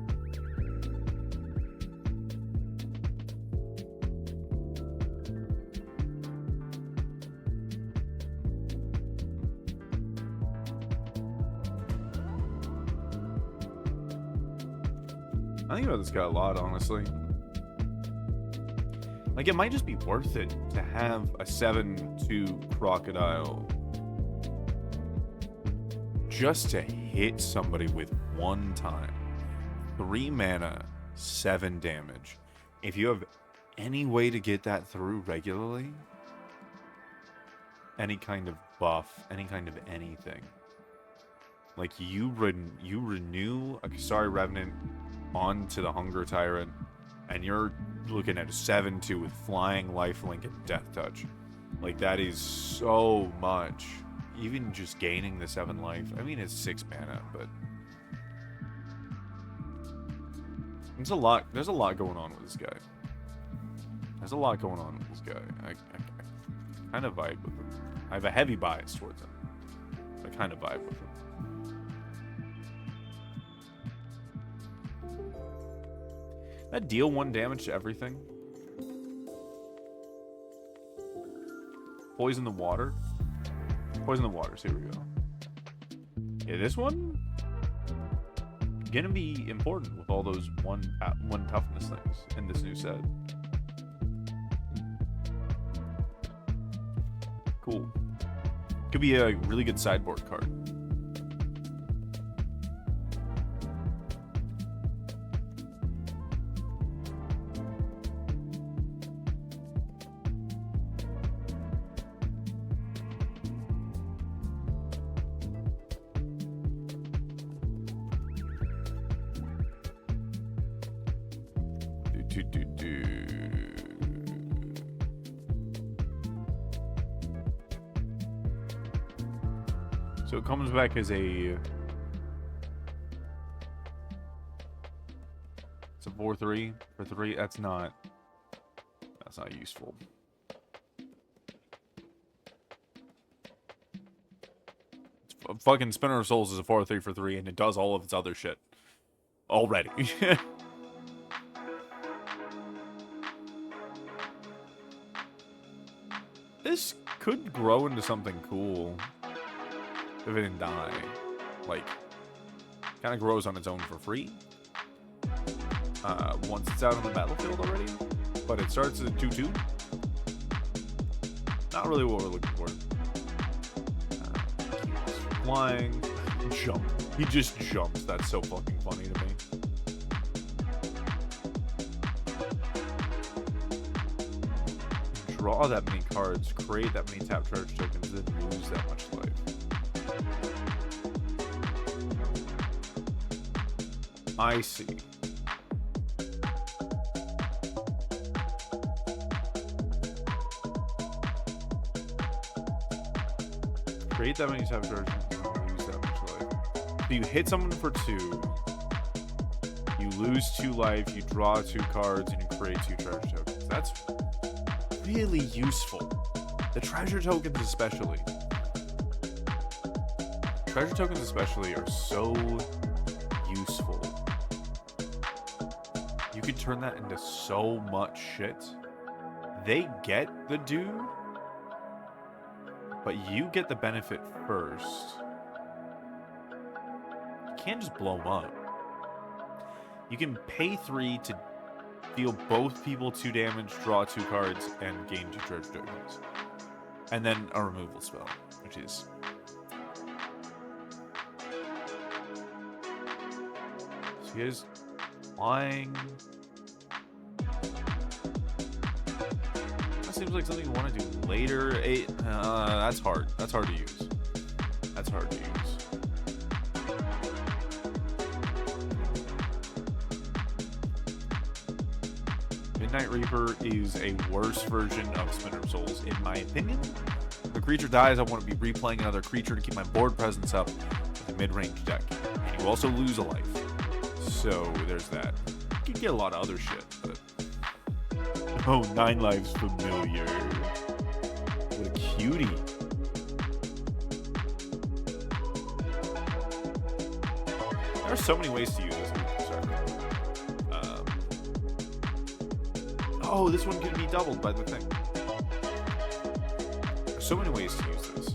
I think about this guy a lot, honestly. Like, it might just be worth it to have a 7/2 crocodile just to hit somebody with 1 time. 3 mana, 7 damage. If you have any way to get that through regularly, any kind of buff, any kind of anything, like you renew a Kasari Revenant onto the Hunger Tyrant, and you're looking at a 7/2 with flying, lifelink, and death touch. Like, that is so much. Even just gaining the 7 life. I mean, it's 6 mana, but There's a lot going on with this guy. There's a lot going on with this guy. I kind of vibe with him. I have a heavy bias towards him. I kind of vibe with him. That deal 1 damage to everything. Poison the water. Poison the waters. Here we go. Yeah, this one gonna be important with all those one toughness things in this new set. Cool. Could be a really good sideboard card. So it comes back as a... It's a 4-3 for 3. That's not useful. Fucking Spinner of Souls is a 4-3 for 3, and it does all of its other shit already. This could grow into something cool if it didn't die. Like, kind of grows on its own for free once it's out on the battlefield already. But it starts as a 2-2. Not really what we're looking for. Flying. Jump. He just jumps. That's so fucking funny to me. Draw that many cards, create that many tap charge tokens, then lose that much life. I see. Create that many tap charges, and lose that much life. So you hit someone for 2, you lose 2 life, you draw 2 cards, and you create 2 charge tokens. That's really useful. The treasure tokens especially. Treasure tokens especially are so useful. You could turn that into so much shit. They get the dude, but you get the benefit first. You can't just blow them up. You can pay 3 to deal both people 2 damage, draw 2 cards, and gain 2 treasure tokens. And then a removal spell, which is... So he is flying. That seems like something you want to do later. That's hard. That's hard to use. That's hard to use. Midnight Reaper is a worse version of Spinner of Souls, in my opinion. If a creature dies, I want to be replaying another creature to keep my board presence up with a mid-range deck. And you also lose a life. So there's that. You can get a lot of other shit, but... Oh, 9 lives familiar. What a cutie. There are so many ways to use this. Oh, this one can be doubled by the thing. There's so many ways to use this.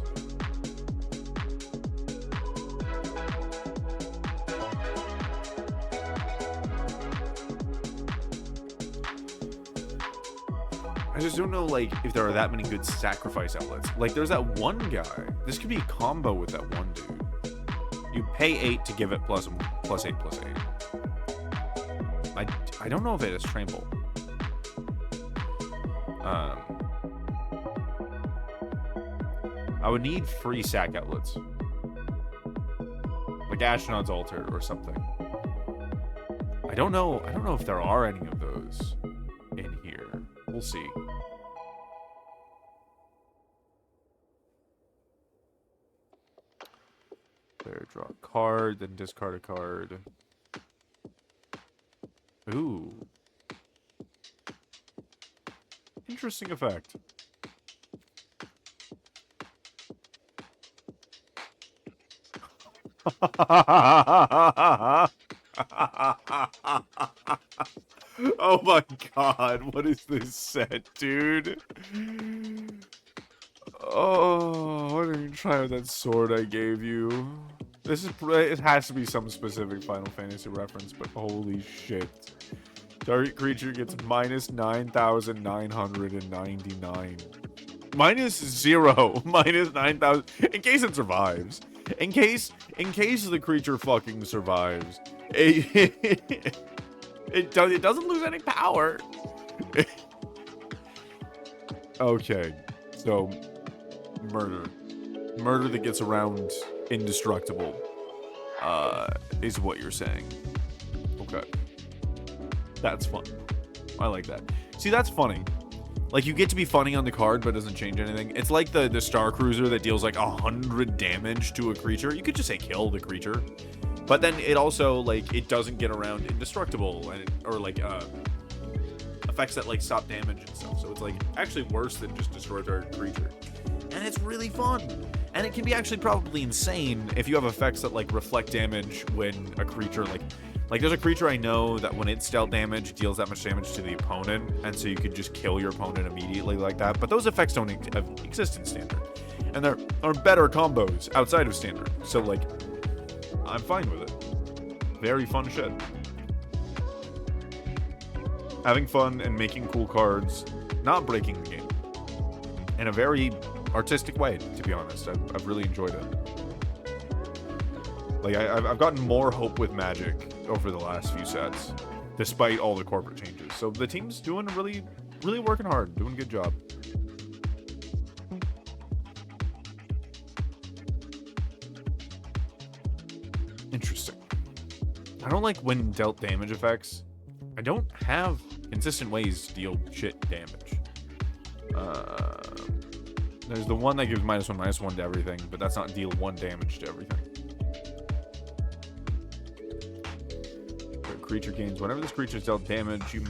I just don't know, like, if there are that many good sacrifice outlets. Like, there's that one guy. This could be a combo with that one dude. You pay 8 to give it plus 8/+8. I don't know if it is trample. I would need free sack outlets. Like Astronaut's Altar or something. I don't know if there are any of those in here. We'll see. There, draw a card, then discard a card. Ooh. Interesting effect. Oh my god, what is this set, dude? Oh, why don't you try with that sword I gave you? It has to be some specific Final Fantasy reference, but holy shit. Target creature gets minus 9,999. Minus 0. Minus 9,000. In case it survives. In case the creature fucking survives. It doesn't lose any power. Okay. So, murder that gets around indestructible is what you're saying. Okay. That's fun. I like that. See, that's funny. Like, you get to be funny on the card, but it doesn't change anything. It's like the Star Cruiser that deals like 100 damage to a creature. You could just say kill the creature. But then it also, like, it doesn't get around indestructible, or like, effects that, like, stop damage and stuff. So it's, like, actually worse than just destroy target creature. And it's really fun. And it can be actually probably insane if you have effects that, like, reflect damage when a creature, like there's a creature I know that when it's dealt damage, deals that much damage to the opponent, and so you could just kill your opponent immediately like that. But those effects don't exist in Standard. And there are better combos outside of Standard. So, like, I'm fine with it. Very fun shit. Having fun and making cool cards, not breaking the game. In a very artistic way, to be honest. I've really enjoyed it. Like, I've gotten more hope with Magic over the last few sets, despite all the corporate changes. So the team's doing really working hard, doing a good job. Interesting. I don't like when dealt damage effects. I don't have consistent ways to deal shit damage. There's the one that gives -1/-1 to everything, but that's not deal 1 damage to everything. Creature gains. Whenever this creature's dealt damage, you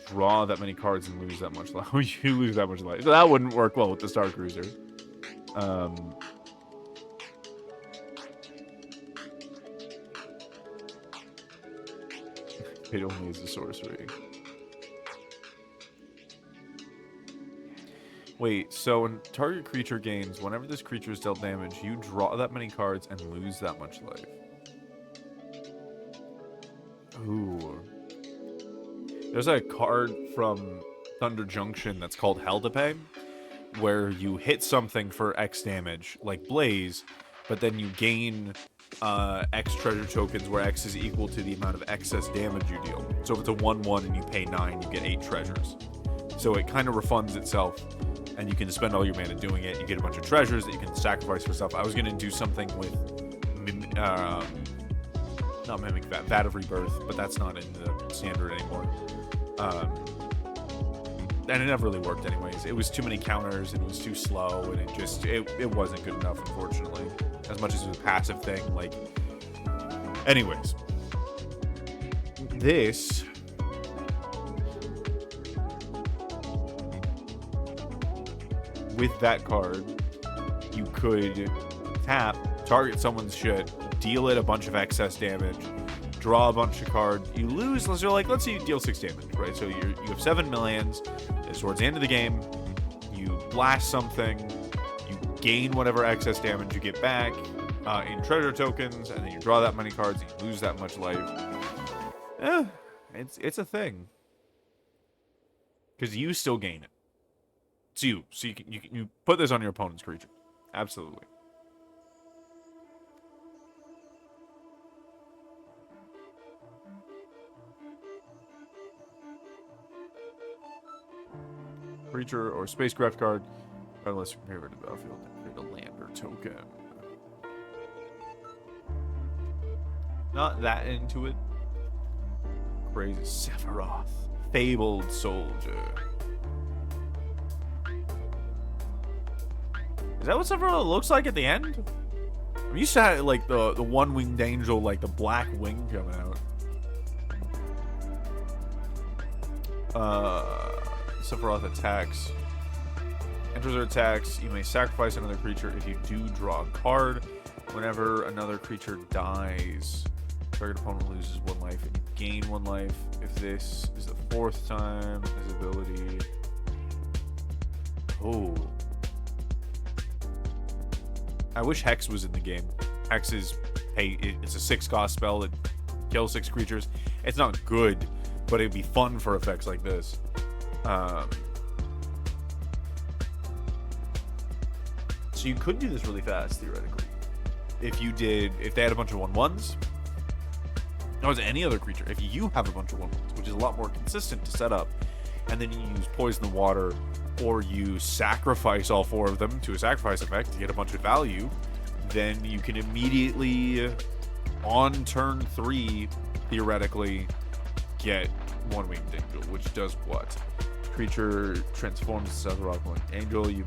draw that many cards and lose that much life. You lose that much life. So that wouldn't work well with the Star Cruiser. It only is a sorcery. Wait, so when target creature gains, whenever this creature is dealt damage, you draw that many cards and lose that much life. Ooh. There's a card from Thunder Junction that's called Hell to Pay, where you hit something for X damage, like Blaze, but then you gain X treasure tokens, where X is equal to the amount of excess damage you deal. So if it's a 1/1 and you pay 9, you get 8 treasures. So it kind of refunds itself, and you can spend all your mana doing it. You get a bunch of treasures that you can sacrifice for stuff. I was going to do something with not Mimic Vat of Rebirth, but that's not in the Standard anymore. And it never really worked anyways. It was too many counters, and it was too slow, and it wasn't good enough, unfortunately. As much as it was a passive thing, like... Anyways. This... With that card, you could tap, target someone's shit, deal it a bunch of excess damage, draw a bunch of cards. You lose, let's say you deal 6 damage, right? So you have 7 millions. It's towards the end of the game. You blast something. You gain whatever excess damage you get back in treasure tokens, and then you draw that many cards, and you lose that much life. It's a thing. Because you still gain it. It's you. So you put this on your opponent's creature. Absolutely. Creature or spacecraft card, unless you're favored to the battlefield, create a land or token. Not that into it. Crazy Sephiroth, fabled soldier. Is that what Sephiroth looks like at the end? I'm used to have, like, the one-winged angel, like the black wing coming out. Sephiroth attacks. Enters or attacks, you may sacrifice another creature if you do draw a card. Whenever another creature dies, target opponent loses 1 life and you gain 1 life. If this is the 4th time, his ability. Oh. I wish Hex was in the game. Hex is, hey, it's a 6-cost spell that kills 6 creatures. It's not good, but it'd be fun for effects like this. So you could do this really fast, theoretically. If they had a bunch of 1/1s, or as any other creature, if you have a bunch of 1/1s, which is a lot more consistent to set up, and then you use Poison the Water, or you sacrifice all 4 of them to a sacrifice effect to get a bunch of value, then you can immediately, on turn 3, theoretically, get One-Winged Angel, which does what? Creature transforms to Sephiroth One Angel. You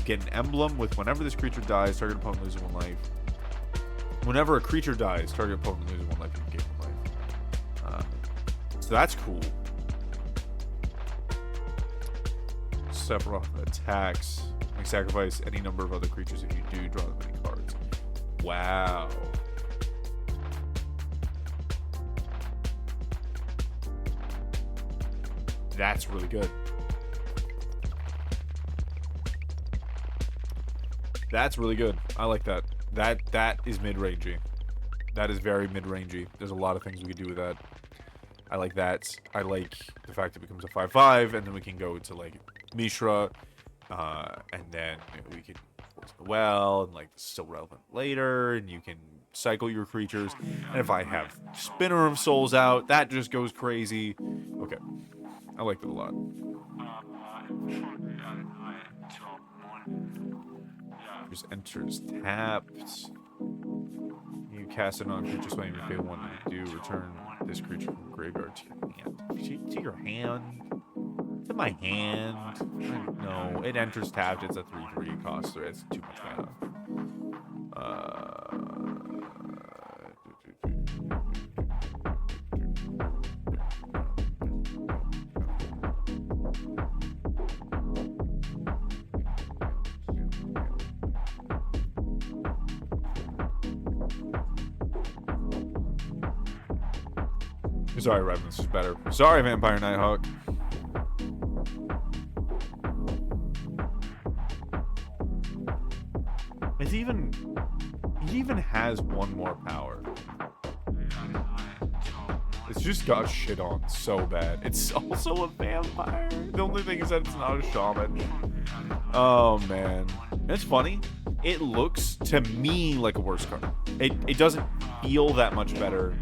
get an emblem with whenever this creature dies, target opponent loses 1 life. Whenever a creature dies, target opponent loses 1 life and you gain 1 life. So that's cool. Sephiroth attacks. You sacrifice any number of other creatures if you do draw that many cards. Wow. That's really good. That's really good. I like that. That is mid-rangey. That is very mid-rangey. There's a lot of things we could do with that. I like that. I like the fact it becomes a 5/5, and then we can go to like Mishra, and then we can Poison the Well, and like this is still relevant later, and you can cycle your creatures. And if I have Spinner of Souls out, that just goes crazy. Okay. I like it a lot. Just enters tapped. You cast a non-creature spell, you pay 1 to do. Return this creature from graveyard to your hand. To your hand? To my hand? No, it enters tapped. It's a 3/3 cost, so it's too much mana. Sorry, Revan, this is better. Sorry, Vampire Nighthawk. It even has 1 more power. It's just got shit on so bad. It's also a vampire. The only thing is that it's not a shaman. Oh man, it's funny. It looks to me like a worse card. It doesn't feel that much better.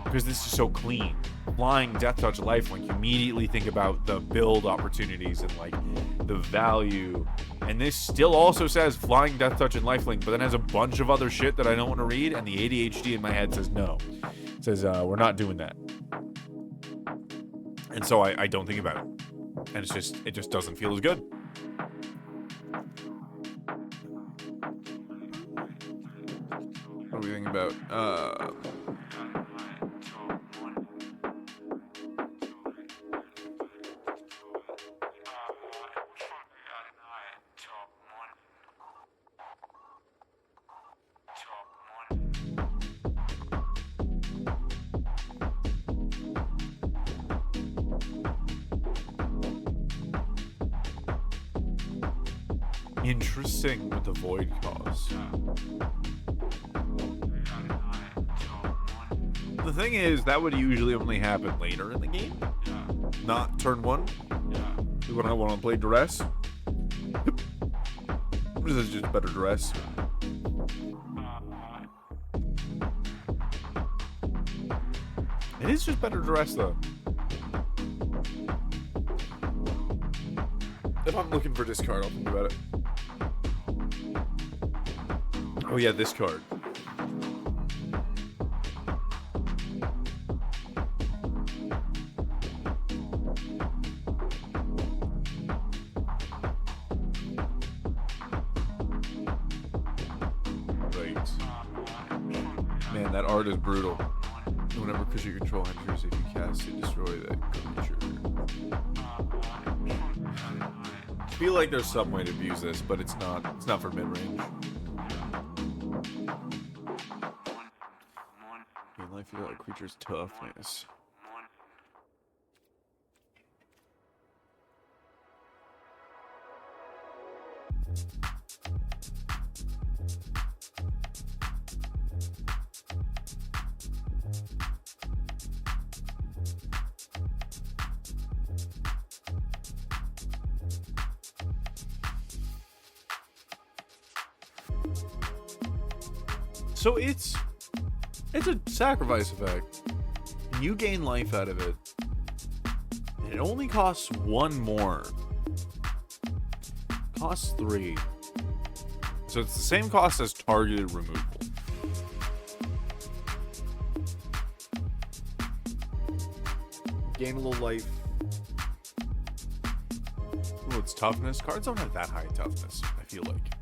Because this is so clean. Flying Death Touch Lifelink, you immediately think about the build opportunities and like the value. And this still also says Flying Death Touch and Lifelink, but then has a bunch of other shit that I don't want to read, and the ADHD in my head says no. It says we're not doing that. And so I don't think about it. And it just doesn't feel as good. What are we thinking about? Interesting with the void cost. The thing is, that would usually only happen later in the game, not turn 1. You want to play Duress? This is just better Duress. It is just better Duress, though. If I'm looking for discard, I'll think about it. Oh yeah, this card. Right. Man, that art is brutal. Whenever creature you control enters, if you cast it, destroy that creature. I feel like there's some way to abuse this, but it's not. It's not for mid-range. In life, you got a creature's toughness. So it's a sacrifice effect. You gain life out of it. And it only costs 1 more. Costs 3. So it's the same cost as targeted removal. Gain a little life. Ooh, it's toughness. Cards don't have that high toughness, I feel like.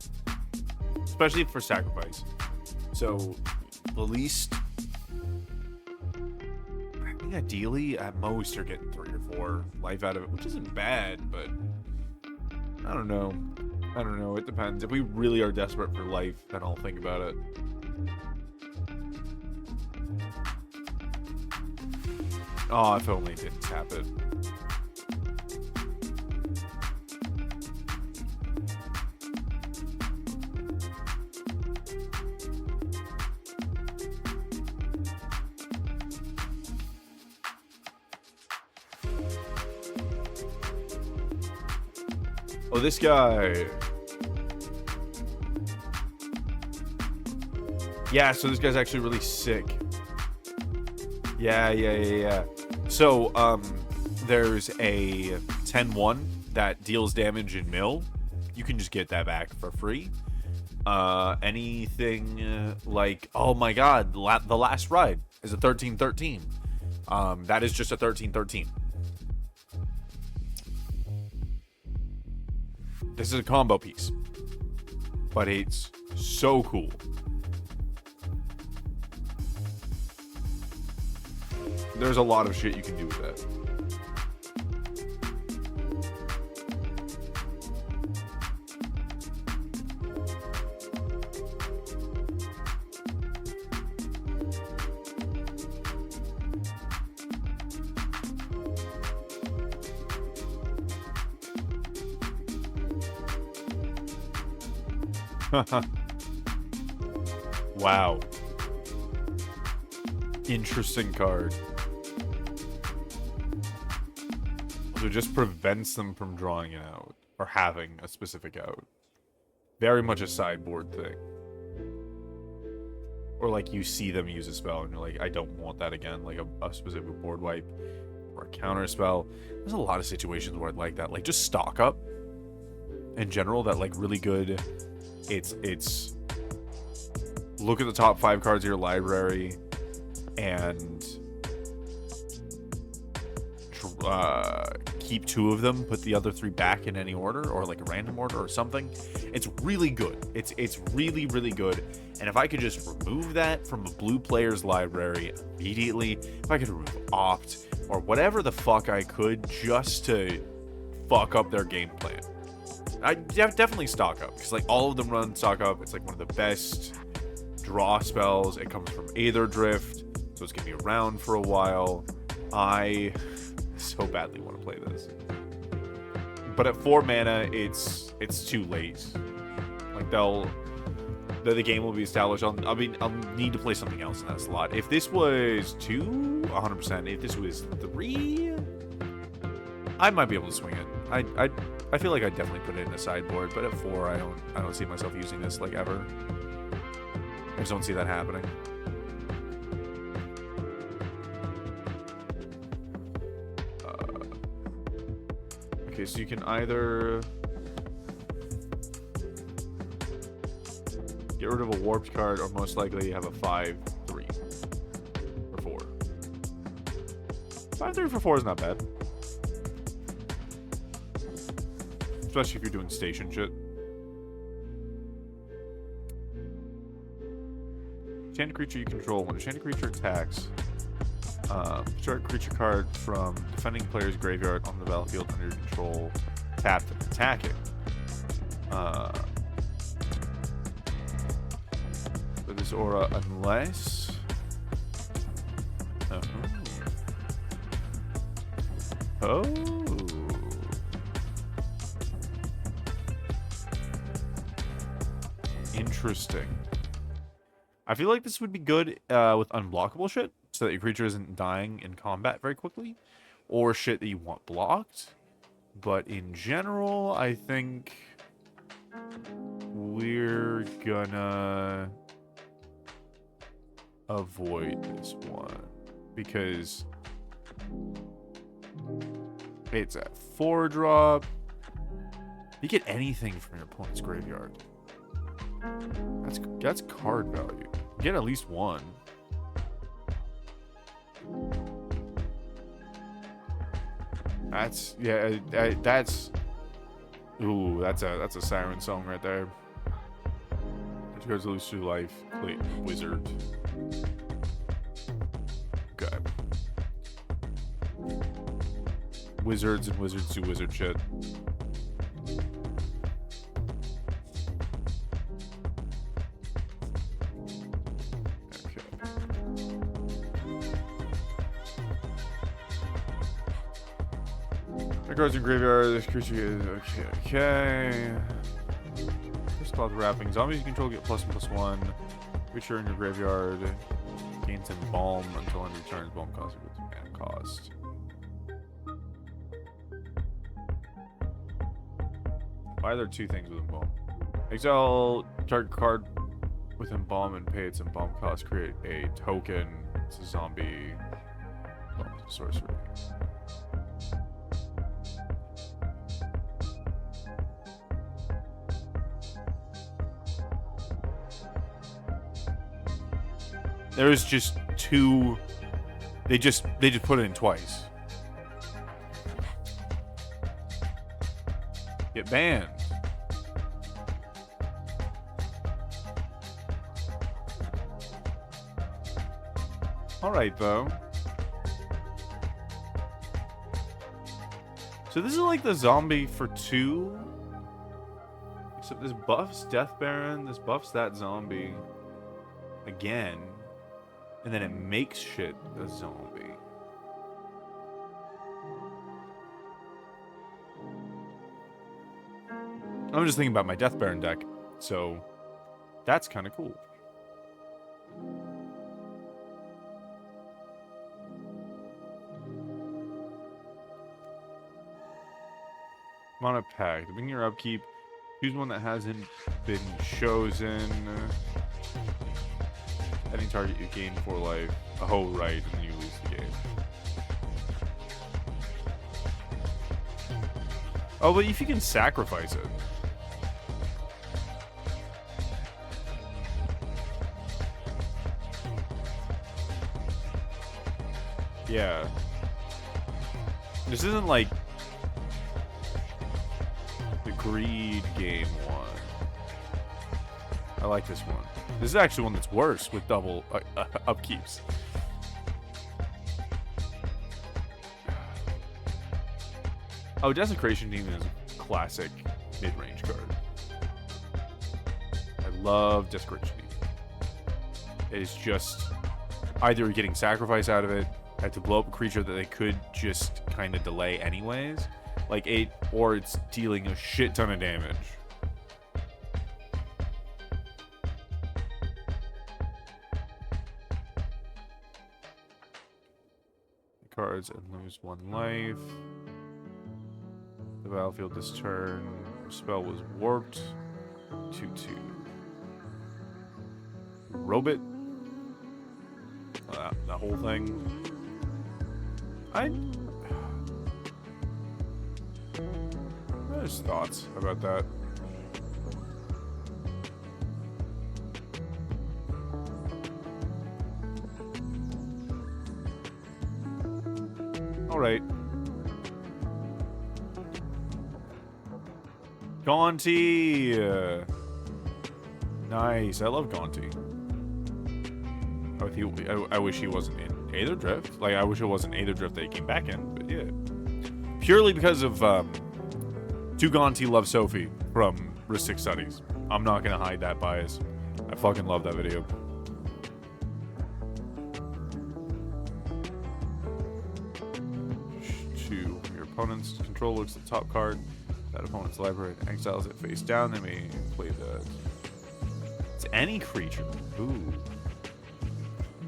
Especially for sacrifice. So, the least... I think ideally, at most, you're getting 3 or 4 life out of it, which isn't bad, but... I don't know. I don't know. It depends. If we really are desperate for life, then I'll think about it. Oh, if only it didn't tap it. Oh, this guy. Yeah, so this guy's actually really sick. Yeah. So, there's a 10-1 that deals damage in mill. You can just get that back for free. Anything like, oh my god, the last ride is a 13-13. That is just a 13-13. This is a combo piece, but it's so cool. There's a lot of shit you can do with that. Wow. Interesting card. So it just prevents them from drawing it out. Or having a specific out. Very much a sideboard thing. Or like you see them use a spell and you're like, I don't want that again. Like a specific board wipe. Or a counter spell. There's a lot of situations where I'd like that. Like just stock up. In general, that like really good... It's look at the top 5 cards of your library and keep 2 of them, put the other 3 back in any order or like a random order or something. It's really good. It's really, really good. And if I could just remove that from a blue player's library immediately, if I could remove Opt or whatever the fuck I could just to fuck up their game plan. I definitely stock up, because like all of them run stock up. It's like one of the best draw spells. It comes from Aether Drift, so it's gonna be around for a while. I so badly want to play this, but at 4 mana, it's too late. Like the game will be established. I'll need to play something else in that slot. If this was 2, 100%. If this was 3, I might be able to swing it. I feel like I'd definitely put it in a sideboard, but at 4, I don't see myself using this like ever. I just don't see that happening. Okay, so you can either get rid of a warped card, or most likely have a 5-3 for 4. 5-3 for 4 is not bad. Especially if you're doing station shit. Enchanted creature you control. When a enchanted creature attacks, Start creature card from defending player's graveyard on the battlefield under your control. Tap to attack it. With this aura, unless. Oh. Interesting. I feel like this would be good with unblockable shit, so that your creature isn't dying in combat very quickly, or shit that you want blocked. But in general, I think we're gonna avoid this one because it's a 4-drop. You get anything from your opponent's graveyard. That's card value. You get at least one. That's that's ooh, that's a siren song right there. It goes lose through life. Wait, wizard. Okay. Wizards and wizards do wizard shit. Cards in graveyard. This creature is okay. First cloth wrapping. Zombies you control get +1/+1. Creature in your graveyard gains embalm until end returns. Balm cost equals mana cost. Why are there two things with embalm? Exile target card with embalm and pay its embalm cost. Create a token. It's a zombie. Sorcery. There's just two. They just put it in twice. Get banned. All right, though. So this is like the zombie for 2. Except this buffs Death Baron. This buffs that zombie again. And then it makes shit a zombie. I'm just thinking about my Death Baron deck, so that's kind of cool. Mana pack. To begin your upkeep, choose one that hasn't been chosen. Any target you gain 4 life. Oh, right, and then you lose the game. Oh, but if you can sacrifice it. Yeah. This isn't like the greed game one. I like this one. This is actually one that's worse with double upkeeps. Oh, Desecration Demon is a classic mid-range card. I love Desecration Demon. It is just either you're getting sacrifice out of it, have to blow up a creature that they could just kind of delay anyways, like 8, or it's dealing a shit ton of damage. Cards and lose 1 life. The battlefield this turn. Spell was warped. 2/2. Robot. That whole thing. There's thoughts about that. All right. Gaunty. Nice. I love Gaunty. I wish he wasn't in Aether Drift. Like, I wish it wasn't Aether Drift that he came back in, but yeah. Purely because of Tuganti loves Sophie from Ristic Studies. I'm not gonna hide that bias. I fucking love that video. To your opponent's control looks at the top card. That opponent's library and exiles it face down. They may play the. It's any creature. Ooh.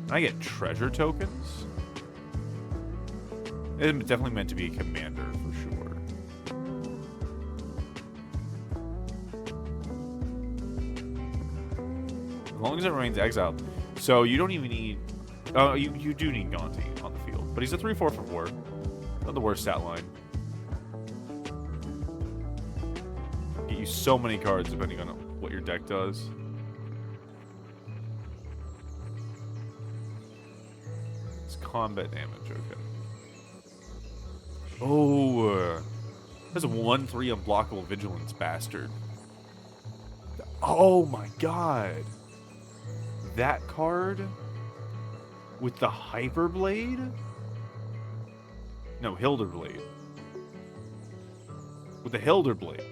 I get treasure tokens. It's definitely meant to be a commander for sure. As long as it remains exiled. So you don't even need. Oh, you do need Gonti on the field, but he's a 3/4 for 4. Not the worst stat line. Get you so many cards depending on what your deck does. It's combat damage, okay. Oh, that's a 1/3 unblockable vigilance bastard. Oh my god. That card with the Hyperblade? No, Hilderblade. With the Hilderblade.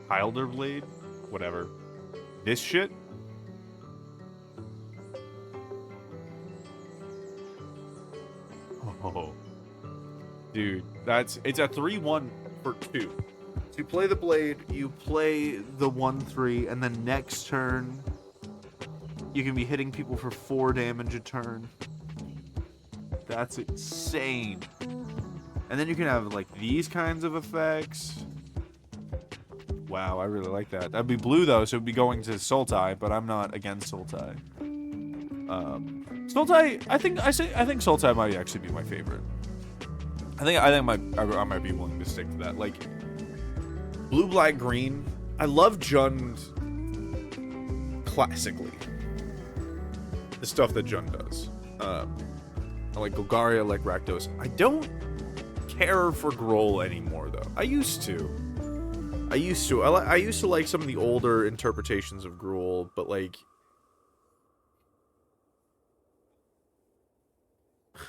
Hilderblade? Whatever. This shit? Oh. Dude, it's a 3/1 for 2. So you play the blade, you play the 1/3, and then next turn you can be hitting people for 4 damage a turn. That's insane. And then you can have like these kinds of effects. Wow, I really like that. That'd be blue though, so it'd be going to Sultai, but I'm not against Sultai. Sultai, I think Sultai might actually be my favorite. I might be willing to stick to that. Like blue, black, green. I love Jund classically. The stuff that Jund does. I like Golgari, I like Rakdos. I don't care for Gruul anymore though. I used to. I used to like some of the older interpretations of Gruul, but like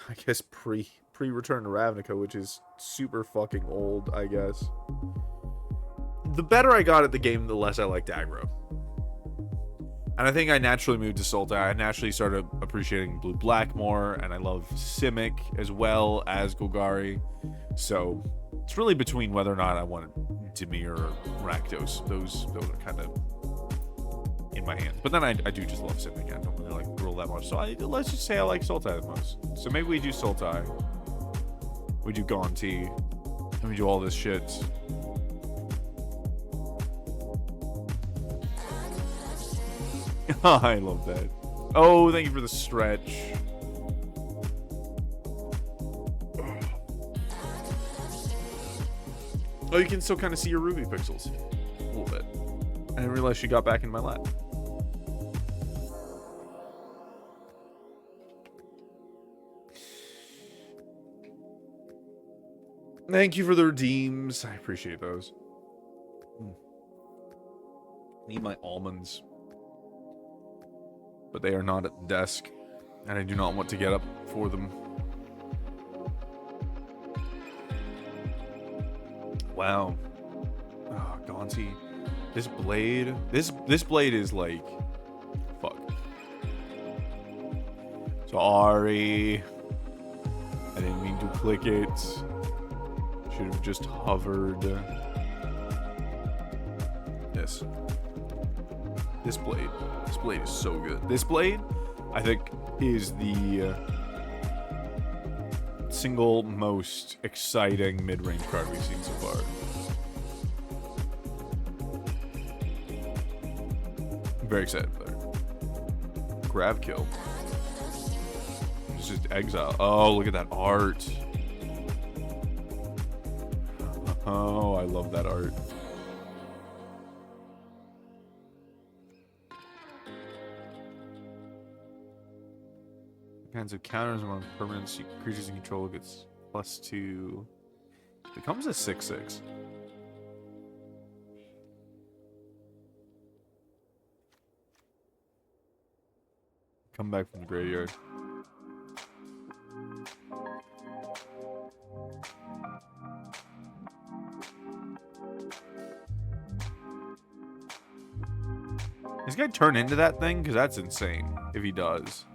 I guess pre-Return to Ravnica, which is super fucking old, I guess. The better I got at the game, the less I liked aggro. And I think I naturally moved to Sultai. I naturally started appreciating blue-black more, and I love Simic as well as Golgari. So it's really between whether or not I wanted Dimir or Rakdos. Those are kind of in my hands. But then I do just love Simic. I don't really like Gruul that much. So let's just say I like Sultai the most. So maybe we do Sultai. We do Gonti. And we do all this shit. I love that. Oh, thank you for the stretch. Oh, you can still kind of see your Ruby pixels. A little bit. I didn't realize she got back in my lap. Thank you for the redeems. I appreciate those. Need my almonds. But they are not at the desk. And I do not want to get up for them. Wow. Oh, Gonti. This blade. This blade is like... Fuck. Sorry. I didn't mean to click it. Should have just hovered. Yes. This blade. This blade is so good. This blade, I think, is the single most exciting mid-range card we've seen so far. I'm very excited for that. Grab kill. It's just exile. Oh, look at that art. Oh, I love that art. Kinds of counters among permanent creatures in control gets +2. Becomes a 6/6. Come back from the graveyard. This guy turn into that thing? Because that's insane if he does.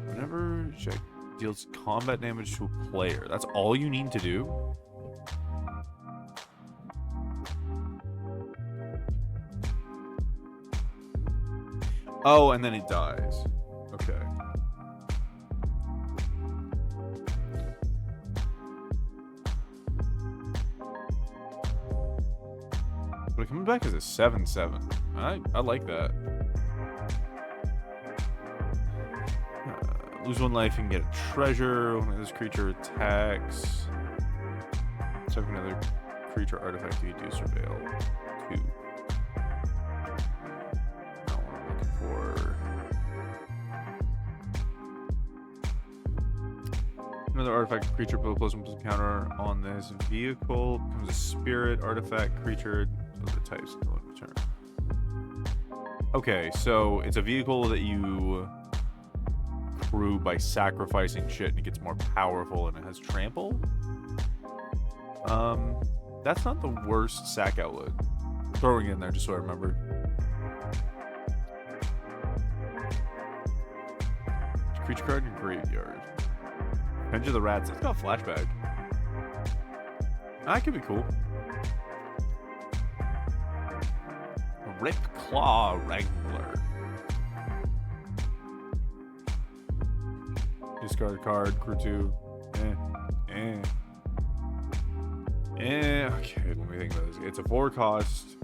Whenever check deals combat damage to a player. That's all you need to do? Oh, and then it dies. Okay. But it comes back as a 7/7. I like that. Lose 1 life and get a treasure when this creature attacks. So another creature artifact you do surveil 2. Not what I'm looking for. Another artifact creature put a +1/+1 counter on this vehicle. Becomes a spirit artifact creature of the types of return. Okay, so it's a vehicle that you crew by sacrificing shit and it gets more powerful and it has trample. That's not the worst sack outlet. Throwing it in there just so I remember. Creature card in graveyard. Revenge of the Rats. It's got flashback. That could be cool. Rip Claw Wrangler. Discard a card, crew 2. Okay, let me think about this. It's a 4 cost.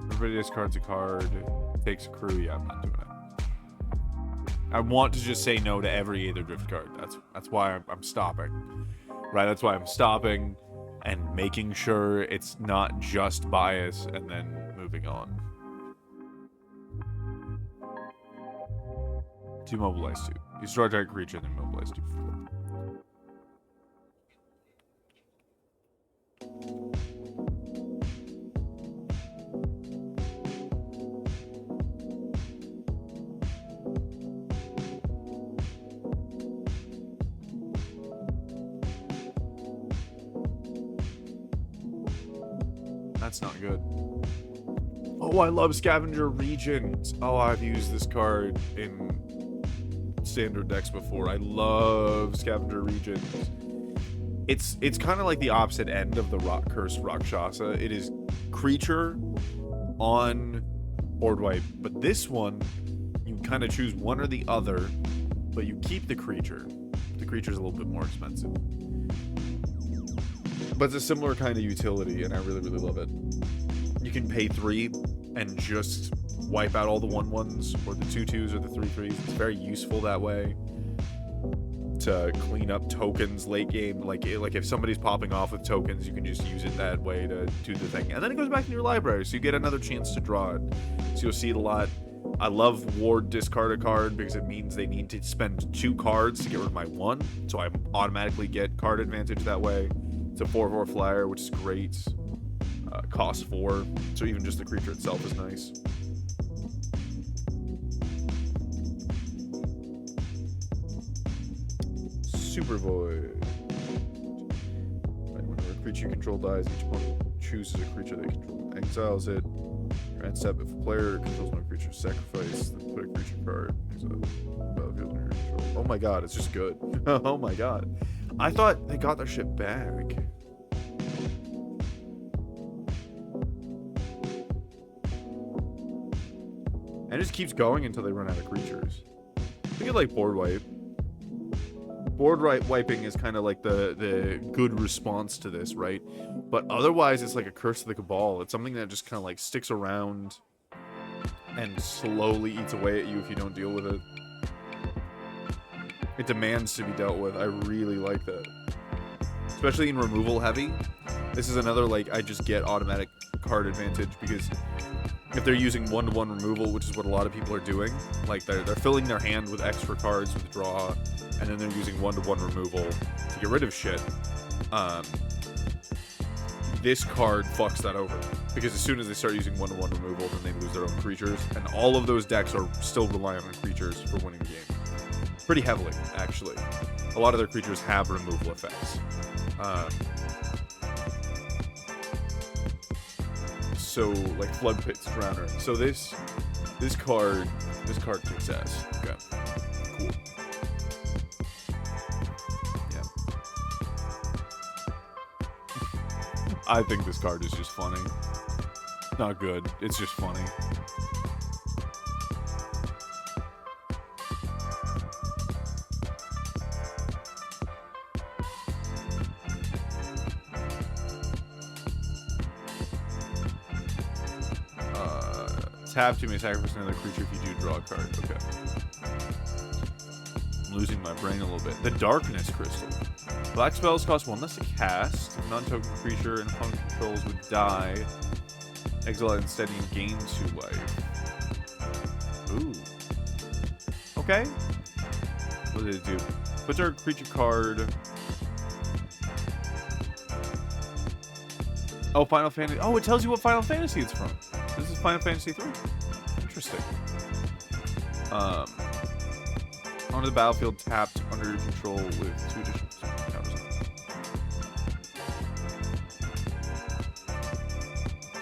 Everybody discards a card. Takes a crew. Yeah, I'm not doing it. I want to just say no to every Aether Drift card. That's why I'm stopping. Right, that's why I'm stopping and making sure it's not just bias and then moving on. To mobilize 2. You start target creature and then mobilize 2 for 4. That's not good. Oh, I love Scavenger Regent. Oh, I've used this card in standard decks before. I love Scavenger Regent. It's kind of like the opposite end of the Cursed Rakshasa. It is creature on board wipe, but this one you kind of choose one or the other, but you keep the creature. The creature's a little bit more expensive, but it's a similar kind of utility, and I really love it. You can pay 3 and just wipe out all the 1/1s or the 2/2s or the 3/3s. It's very useful that way to clean up tokens late game. Like if somebody's popping off with tokens, you can just use it that way to do the thing, and then it goes back in your library, so you get another chance to draw it. So you'll see it a lot. I love Ward discard a card because it means they need to spend 2 cards to get rid of my 1, so I automatically get card advantage that way. It's a 4/4 flyer, which is great. Cost 4, so even just the creature itself is nice. Super Void. Right, whenever a creature you control dies, each opponent chooses a creature they control and exiles it. Grant step if a player controls no creature sacrifice, then put a creature card into the battlefield under your control. Oh my god, it's just good. Oh my god. I thought they got their shit back. And it just keeps going until they run out of creatures. Think of like board wipe. Board wiping is kind of like the good response to this, right? But otherwise, it's like a Curse of the Cabal. It's something that just kind of like sticks around and slowly eats away at you if you don't deal with it. It demands to be dealt with. I really like that. Especially in removal heavy. This is another, like, I just get automatic card advantage because if they're using 1/1 removal, which is what a lot of people are doing, like they're filling their hand with extra cards with draw, and then they're using 1/1 removal to get rid of shit. This card fucks that over. Because as soon as they start using 1-1 removal, then they lose their own creatures. And all of those decks are still reliant on creatures for winning the game. Pretty heavily, actually. A lot of their creatures have removal effects. So, like Flood Pit's Drowner. So this card kicks ass. Okay. Cool. Yeah. I think this card is just funny. Not good. It's just funny. Tap to may sacrifice another creature if you do draw a card. Okay. I'm losing my brain a little bit. The Darkness Crystal. Black spells cost 1 less to cast. A non-token creature and opponent controls would die. Exile it instead and gain 2 life. Ooh. Okay. What did it do? Puts our creature card. Oh, Final Fantasy. Oh, it tells you what Final Fantasy it's from. This is Final Fantasy 3. Interesting. Onto the battlefield, tapped under your control with 2 additional counters.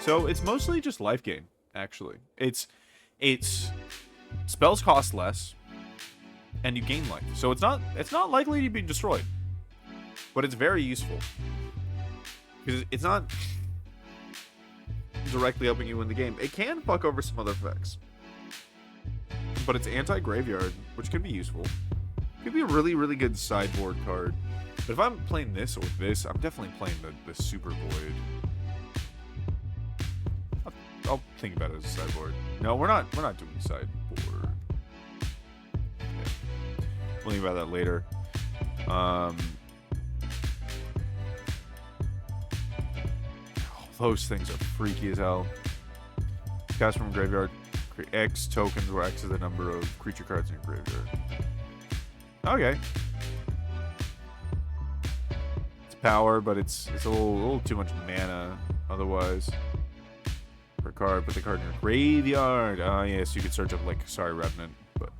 So it's mostly just life gain, actually. It's spells cost less, and you gain life. So it's not likely to be destroyed, but it's very useful because it's not directly helping you win the game. It can fuck over some other effects, but it's anti-graveyard, which can be useful. Could be a really, really good sideboard card. But if I'm playing this or this, I'm definitely playing the Super Void. I'll think about it as a sideboard. No, we're not doing sideboard. Okay. We'll think about that later. Those things are freaky as hell. Cast from graveyard. Create X tokens, where X is the number of creature cards in your graveyard. Okay. It's power, but it's a little too much mana otherwise. Per card, put the card in your graveyard. Yes, you could search up, like, sorry, Revenant, but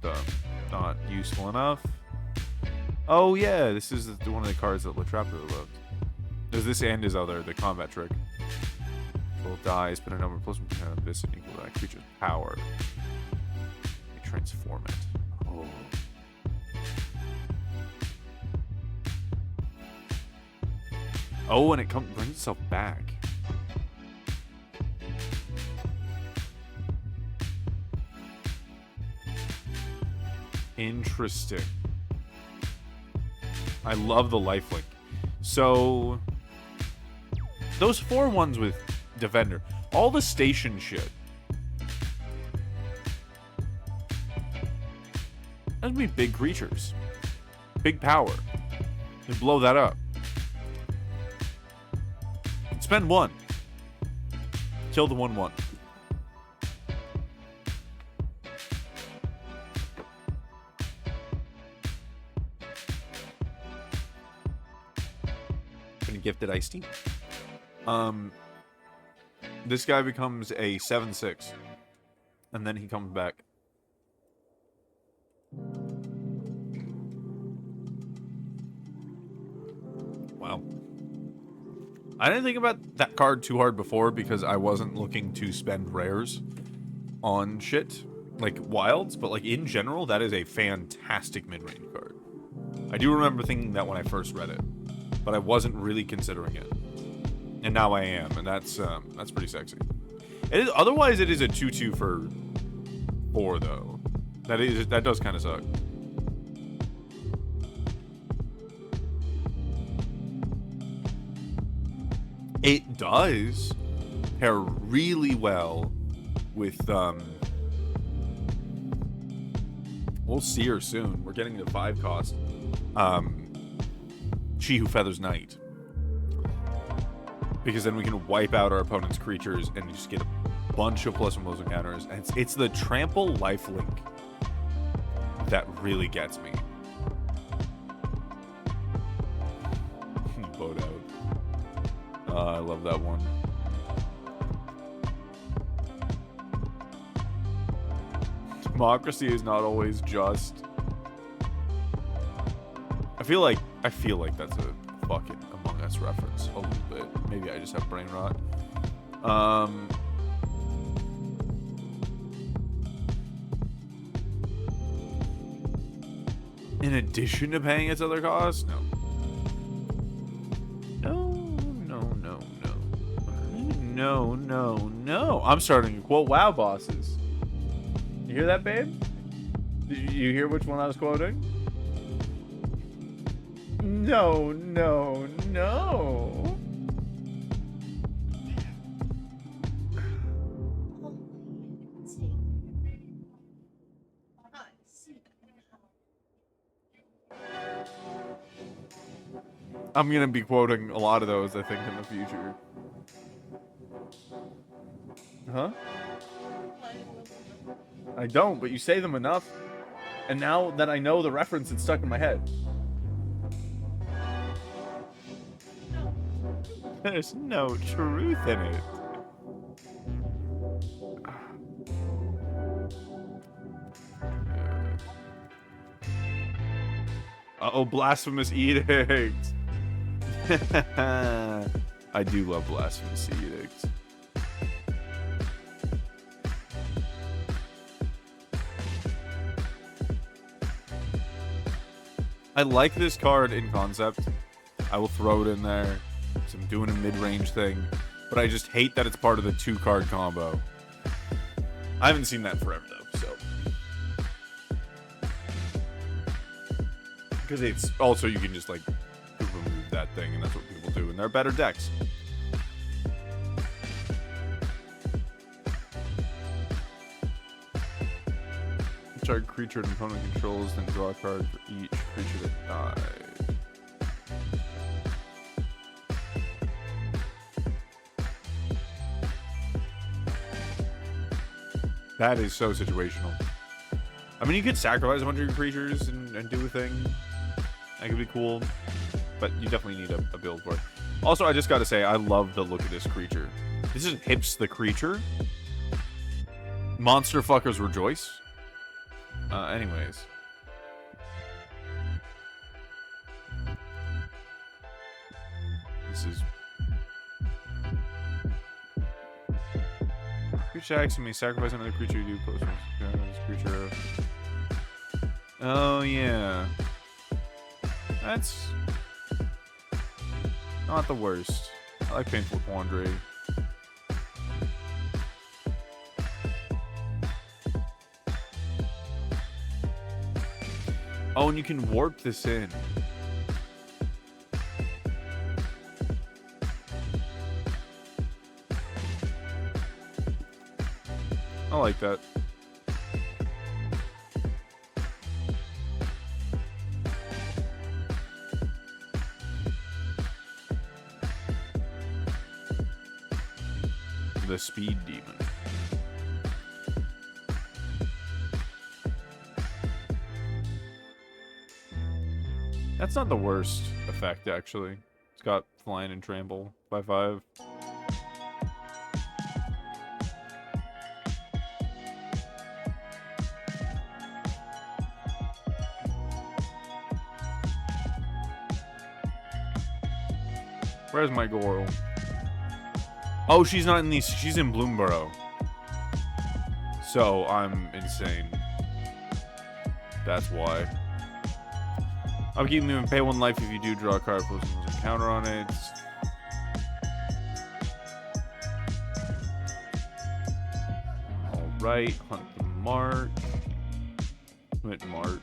not useful enough. Oh, yeah, this is one of the cards that Latrap really loved. There's this and his other, the combat trick. Will die, spend a number plus 1 of this and equal that creature's power. You transform it. Oh. Oh, and it brings itself back. Interesting. I love the lifelink. So those 4/1s with Defender, all the station shit. Those would be big creatures, big power. They blow that up. Spend 1. Kill the 1/1. Gonna gift it Iced Tea. This guy becomes a 7/6, and then he comes back. Wow. I didn't think about that card too hard before because I wasn't looking to spend rares on shit, like wilds, but like in general, that is a fantastic mid-range card. I do remember thinking that when I first read it, but I wasn't really considering it. And now I am, and that's pretty sexy. It is, otherwise, it is a 2/2 for 4 though. That does kind of suck. It does pair really well with we'll see her soon. We're getting to 5 cost. She Who Feathers Night. Because then we can wipe out our opponent's creatures and just get a bunch of +1 encounters. And it's the trample lifelink that really gets me. Vote out. I love that one. Democracy is not always just. I feel like that's a fucking Among Us reference a little bit. Maybe I just have brain rot. In addition to paying its other costs? No. No. I'm starting to quote WoW bosses. You hear that, babe? Did you hear which one I was quoting? No. I'm gonna be quoting a lot of those, I think, in the future. Huh? I don't, but you say them enough. And now that I know the reference, it's stuck in my head. There's no truth in it. Uh-oh, blasphemous edict. I do love blasphemous edict. I like this card in concept. I will throw it in there. So I'm doing a mid-range thing. But I just hate that it's part of the 2-card combo. I haven't seen that forever, though, so. Because it's also, you can just, like, remove that thing, and that's what people do in their better decks. Target creature and opponent controls, then draw a card for each creature that died. That is so situational. I mean, you could sacrifice a bunch of your creatures and do a thing. That could be cool. But you definitely need a build for it. Also, I just gotta say, I love the look of this creature. This is Hips the Creature. Monster fuckers rejoice. Anyways. This is... Creature action may sacrifice another creature you do close. This creature... Oh, yeah. That's... not the worst. I like Painful Quandary. Oh, and you can warp this in. I like that. The Speed Demon. That's not the worst effect, actually. It's got Flying and Trample by 5. Where's my Goral? Oh, she's not in these. She's in Bloomborough. So I'm insane. That's why. I'll keep moving. Pay 1 life if you do draw a card. Plus a counter on it. Alright. Hunt the Mark. Commit Mark.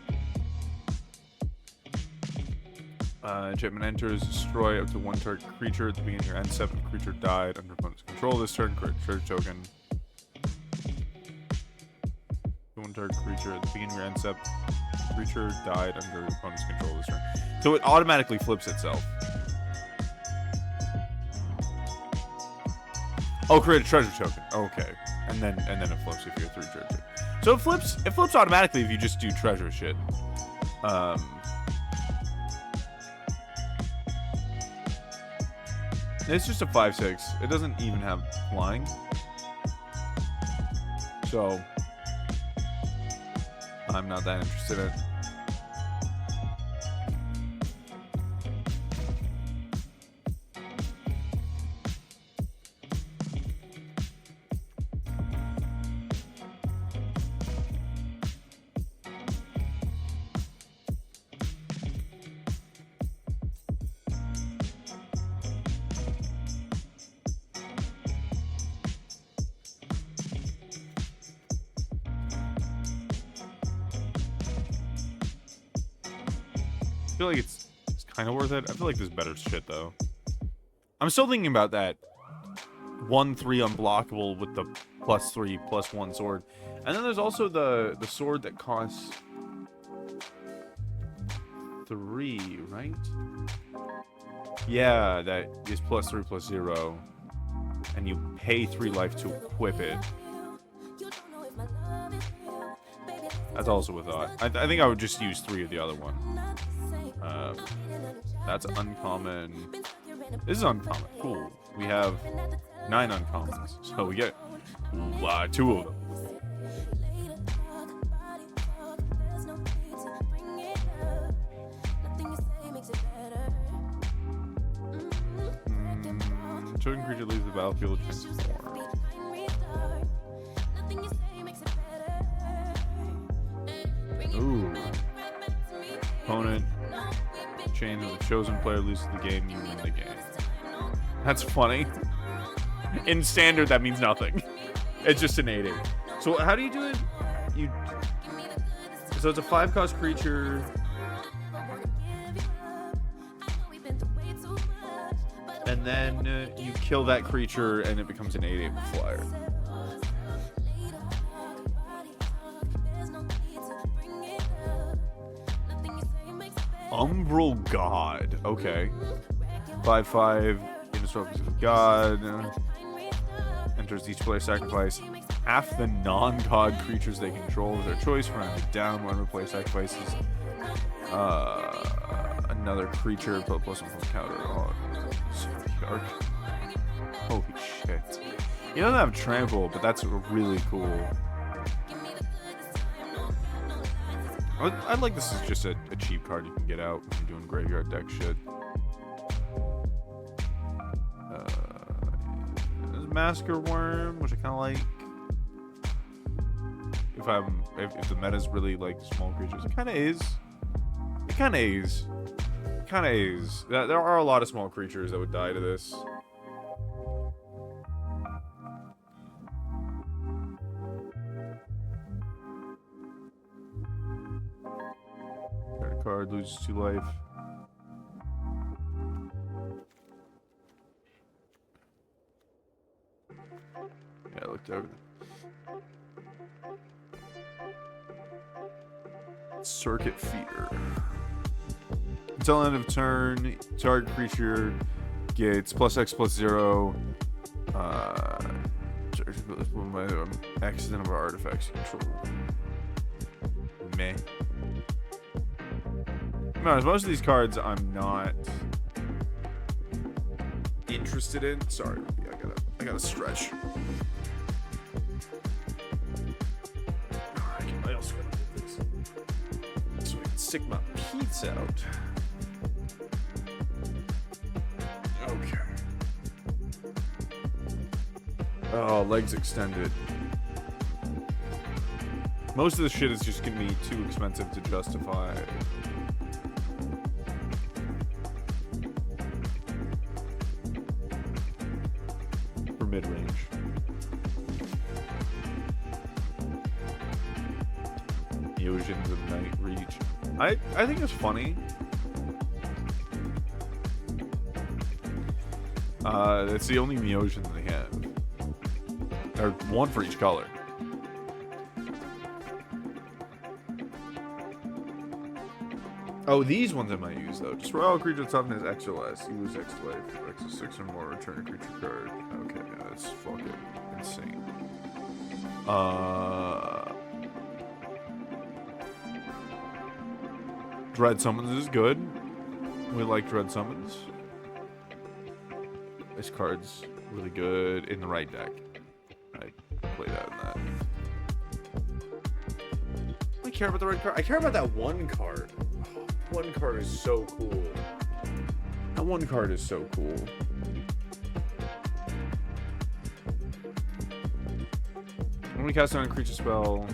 Enchantment enters. Destroy up to 1 target creature at the beginning of your end step. If the creature died under opponent's control this turn. Correct treasure token. 1 target creature at the beginning of your end step. Creature died under opponent's control this turn. So it automatically flips itself. Oh, create a treasure token. Okay. And then it flips if you're 3 treasure token. So it flips automatically if you just do treasure shit. It's just a 5/6. It doesn't even have flying. So, I'm not that interested in it. I feel like it's kind of worth it. I feel like there's better shit, though. I'm still thinking about that 1/3 unblockable with the +3/+1 sword. And then there's also the sword that costs 3, right? Yeah, that is +3/+0. And you pay 3 life to equip it. That's also a thought. I think I would just use 3 of the other one. That's uncommon. This is uncommon. Cool. We have 9 uncommons. So we get 2 of them. Chosen creature leaves the battlefield transform. Ooh. Opponent change of the chosen player loses the game, you win the game. That's funny. In standard, that means nothing. It's just an 8/8. So how do you do it? So it's a 5-cost creature. And then you kill that creature and it becomes an 8/8 flyer. Umbral God. Okay. 5/5. Indestructible God. Enters each player sacrifice half the non-god creatures they control with their choice. Rounded down. Whenever player sacrifices another creature, put +1 counter on. Holy shit. He doesn't have trample, but that's really cool. I'd like this is just a cheap card you can get out when you're doing graveyard deck shit. There's Masker Worm, which I kind of like. If the meta's really like small creatures, it kind of is. It kind of is. Kind of is. There are a lot of small creatures that would die to this. Card loses 2 life. Yeah, I looked over. Circuit Feeder. Until end of turn, target creature gets +X/+0. Accident of our artifacts control. Meh. No, most of these cards I'm not interested in. Sorry, I gotta stretch. Alright, I also gotta do this so I can stick my pizza out. Okay. Oh, legs extended. Most of the shit is just gonna be too expensive to justify. Mid-range. The Oceans of Night Reach. I think it's funny. It's the only Meosian they have. Or one for each color. Oh, these ones I might use though. Just for all creature toughness X or less. You lose X life. X is 6 or more. Return a creature card. Okay, yeah, that's fucking insane. Dread Summons is good. We like Dread Summons. This card's really good in the right deck. I play that in that. I care about the right card. I care about that one card. One card is so cool. That one card is so cool. When we cast on a creature spell,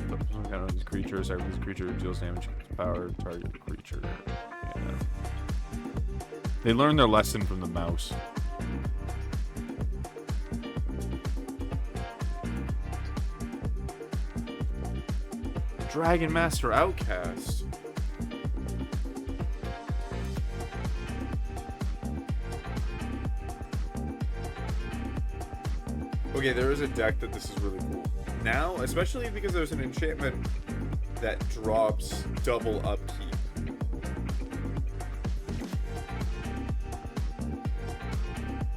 some kind of these creatures, every this creature deals damage with power, target creature. Yeah. They learned their lesson from the mouse. Dragon Master Outcast. Okay, there is a deck that this is really cool. Now, especially because there's an enchantment that drops double upkeep.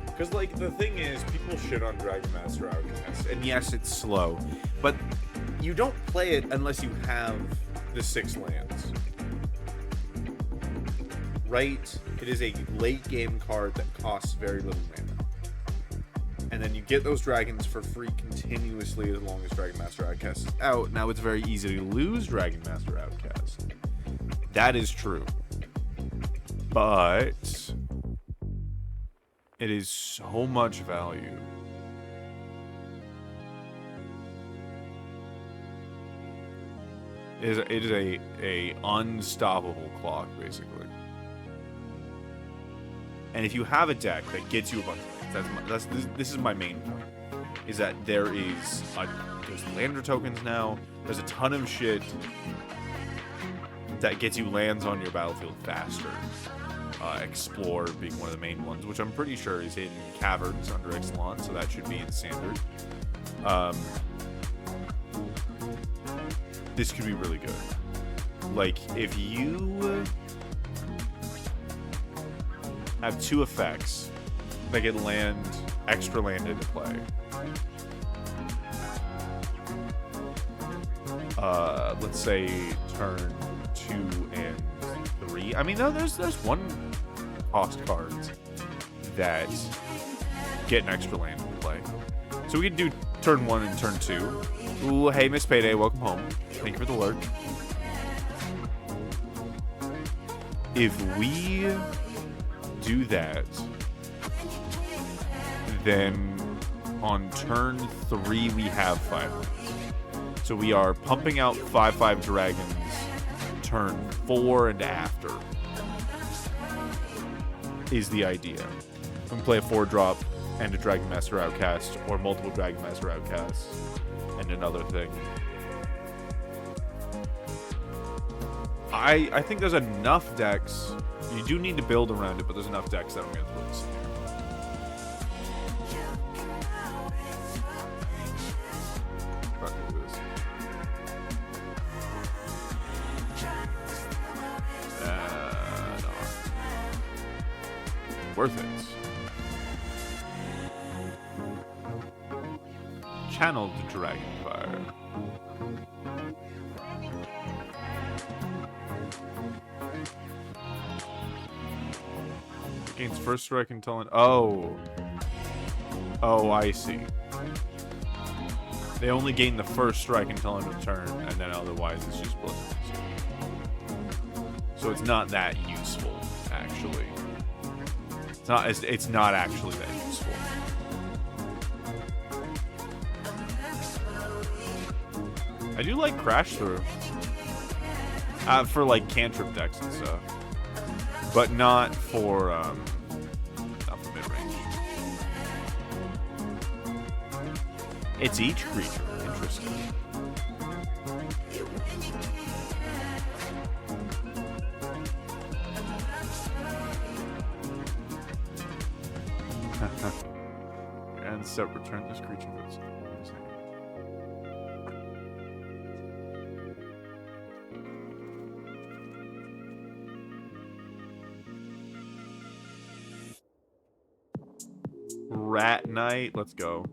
Because, like, the thing is, people shit on Dragon Master Outcast. And yes, it's slow. But you don't play it unless you have the 6 lands. Right? It is a late game card that costs very little mana. And then you get those dragons for free continuously as long as Dragon Master Outcast is out. Now it's very easy to lose Dragon Master Outcast. That is true. But it is so much value. It is a unstoppable clock, basically. And if you have a deck that gets you a bunch of things, this is my main point, is that there's lander tokens now. There's a ton of shit that gets you lands on your battlefield faster. Explore being one of the main ones, which I'm pretty sure is in Caverns under Ixalan, so that should be in Standard. This could be really good. Like, if you have 2 effects that get extra land into play. Let's say turn 2 and 3. I mean, no, there's 1 cost cards that get an extra land into play. So we can do turn 1 and turn 2. Ooh, hey, Miss Payday, welcome home. Thank you for the lurk. If we do that, then on turn 3 we have 5 lands. So we are pumping out 5/5 dragons turn 4 and after is the idea. We can play a 4-drop and a Dragon Master Outcast, or multiple Dragon Master Outcasts and another thing. I think there's enough decks. You do need to build around it, but there's enough decks that I'm going to throw this in. Worth it. Channeled Dragonfire. Gains first strike until an... Oh, I see. They only gain the first strike until end of turn, and then otherwise it's just blizzards. So it's not that useful, actually. It's not actually that useful. I do like Crash Through. For like cantrip decks and stuff. But not for mid-range. It's each creature. Interesting. And set return this creature that's in his hand. Rat Knight, let's go.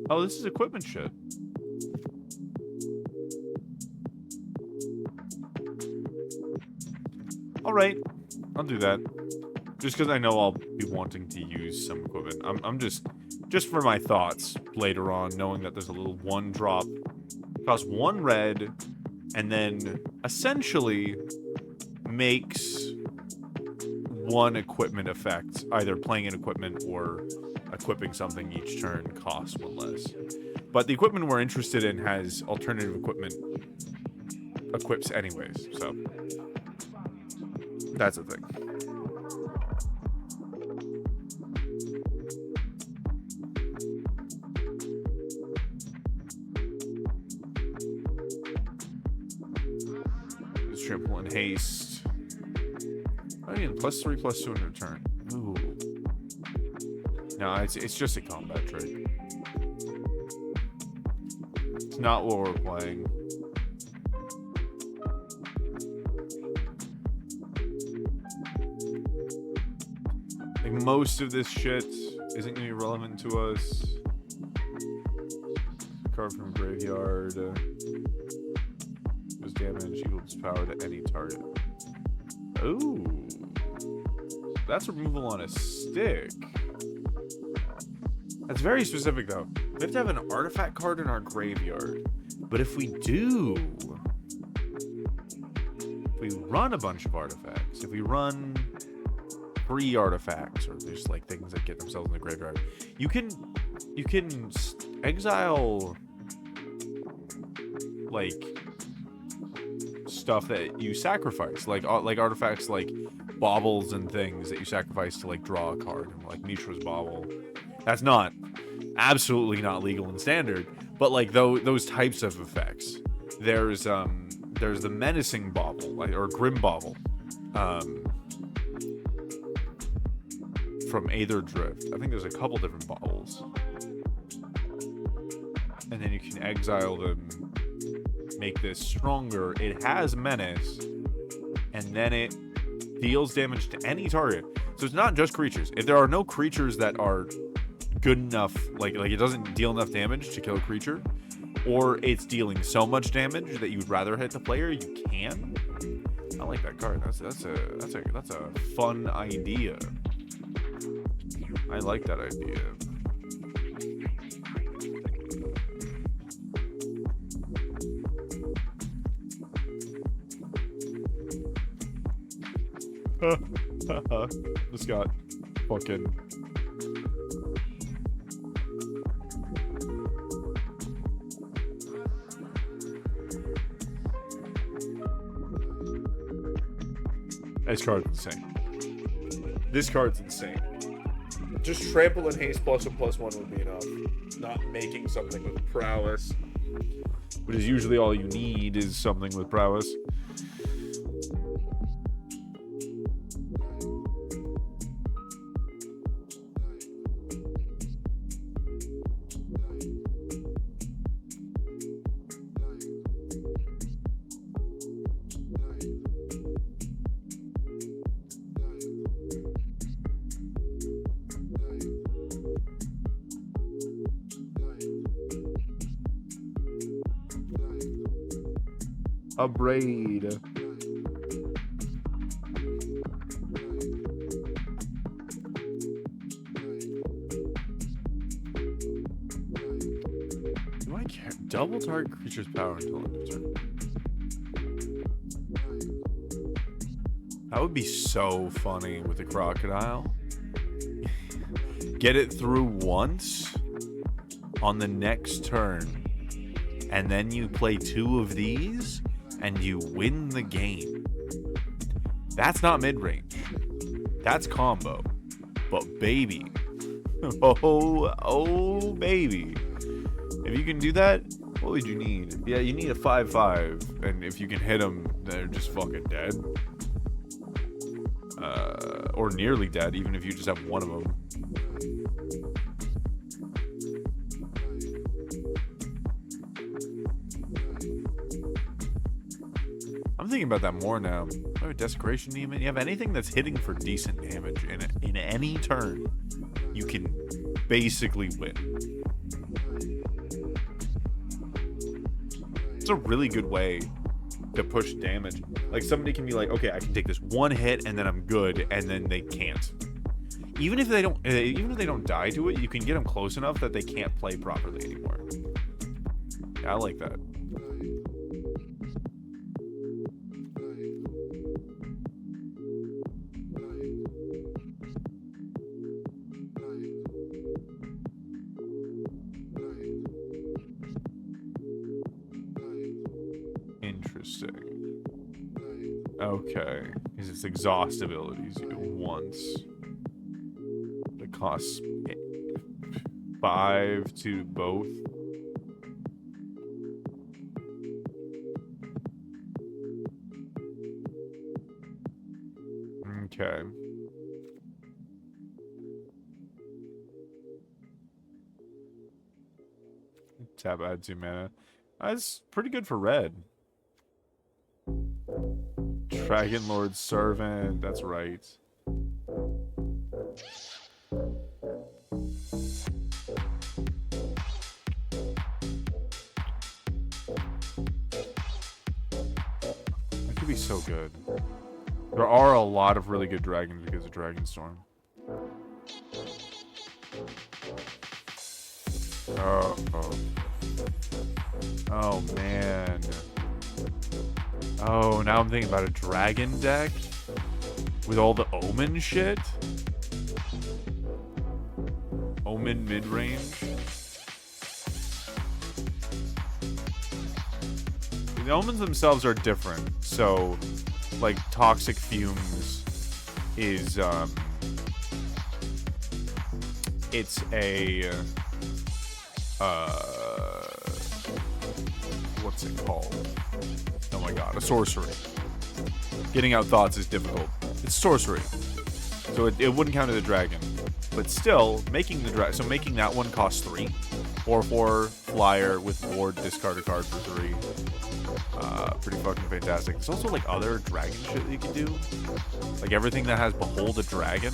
Oh, this is equipment shit. Alright, I'll do that. Just because I know I'll be wanting to use some equipment. I'm just for my thoughts later on, knowing that there's a little 1 drop, costs 1 red, and then essentially makes 1 equipment effect, either playing an equipment or equipping something each turn costs 1 less. But the equipment we're interested in has alternative equipment equips anyways, so that's the thing. There's trample and haste. I mean, +3/+2 in return. Ooh. No, it's just a combat trick. It's not what we're playing. Like, most of this shit isn't gonna be relevant to us. Card from graveyard. Does damage equals power to any target. Ooh. That's removal on a stick. That's very specific, though. We have to have an artifact card in our graveyard. But if we do... if we run a bunch of artifacts, if we run 3 artifacts, or there's like things that get themselves in the graveyard, you can exile like stuff that you sacrifice, like artifacts like baubles and things that you sacrifice to like draw a card, like Mishra's bauble. That's not absolutely not legal in standard, but like those types of effects. There's the menacing bauble, like, or grim bauble, from Aether Drift. I think there's a couple different baubles, and then you can exile them, make this stronger. It has menace, and then it deals damage to any target. So it's not just creatures. If there are no creatures that are good enough, like it doesn't deal enough damage to kill a creature, or it's dealing so much damage that you'd rather hit the player, you can. I like that card. That's a fun idea. I like that idea. This got fucking... This card's insane. This card's insane. Just trample and haste +1/+1 would be enough. Not making something with prowess, which is usually all you need, is something with prowess. A braid. Do I care? Double target creature's power until end of turn. That would be so funny with the crocodile. Get it through once on the next turn, and then you play 2 of these and you win the game. That's not mid-range. That's combo. But baby. Oh, baby. If you can do that, what would you need? Yeah, you need a 5/5. And if you can hit them, they're just fucking dead. Or nearly dead, even if you just have one of them. I'm thinking about that more now. Oh, Desecration Demon. You have anything that's hitting for decent damage in any turn, you can basically win. It's a really good way to push damage. Like, somebody can be like, okay, I can take this one hit and then I'm good, and then they can't. Even if they don't die to it, you can get them close enough that they can't play properly anymore. Yeah, I like that. Interesting. Okay, because it's exhaust abilities you do once. It costs 5 to both. Okay. Tap add 2 mana. That's pretty good for red. Dragon Lord Servant, that's right. That could be so good. There are a lot of really good dragons because of Dragonstorm. Oh man. Oh, now I'm thinking about a dragon deck with all the Omen shit. Omen mid-range. The Omens themselves are different. So, like, Toxic Fumes is, it's a, what's it called? Oh my god, a sorcery. Getting out thoughts is difficult. It's sorcery. So it wouldn't count as a dragon. But still, making the dragon, so making that one costs 3. 4/4 flyer with ward, discard a card for 3. Pretty fucking fantastic. There's also like other dragon shit that you can do. Like everything that has Behold a Dragon.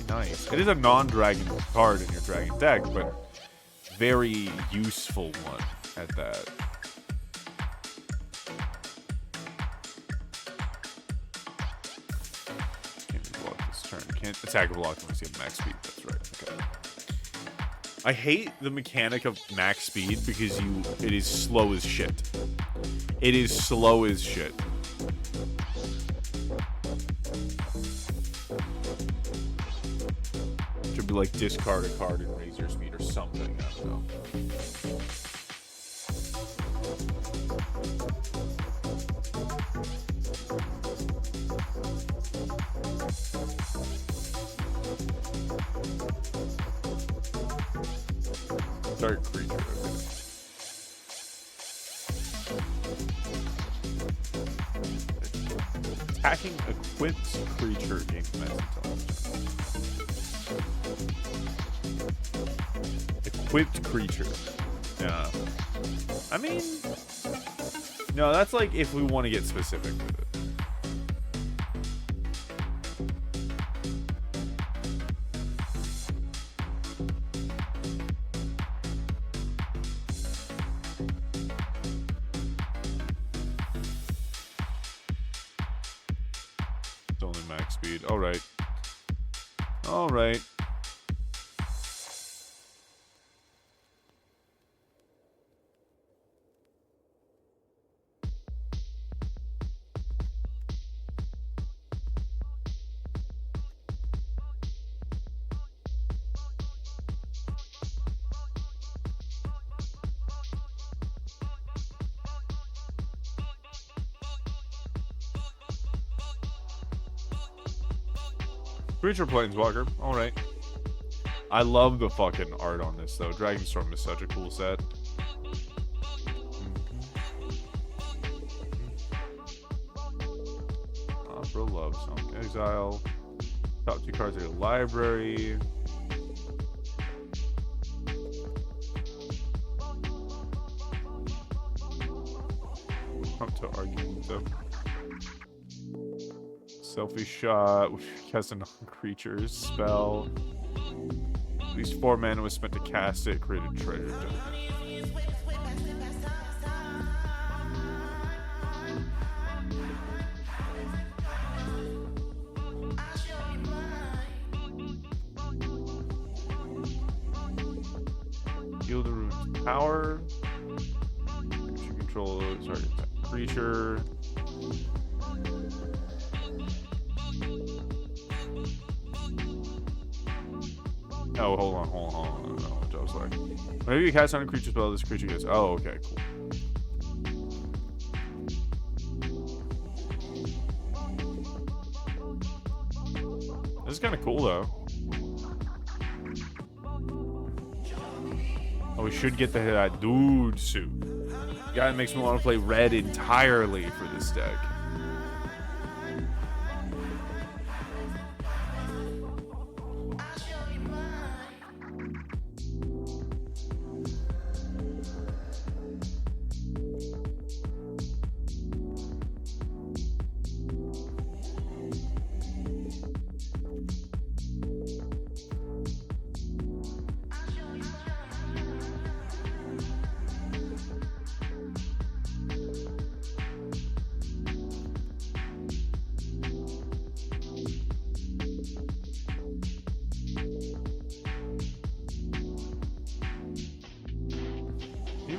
Nice. It is a non-dragon card in your dragon deck, but very useful one at that. Can't block this turn. Can't attack or block unless you have max speed. That's right. Okay. I hate the mechanic of max speed because it is slow as shit. It is slow as shit. Should be like discard a card and raise your speed or something. I don't know. Dark creature. Okay. Attacking equipped creature gains max intelligence. Equipped creature. Yeah. I mean, no, that's like if we want to get specific with it. It's only max speed. All right. All right. Creature Planeswalker. Alright. I love the fucking art on this, though. Dragonstorm is such a cool set. Opera Love Song. Exile. Top 2 cards of your library. Up to argument, though. Selfie shot, cast a non-creature spell. At least 4 mana was spent to cast it, created treasure. Power. Creature control. Sorry, creature. Oh, hold on. I don't know what I was like. Whenever you cast on a creature spell, this creature gets. Oh, okay, cool. This is kind of cool, though. Oh, we should get the dude suit. Guy that makes me want to play red entirely for this deck.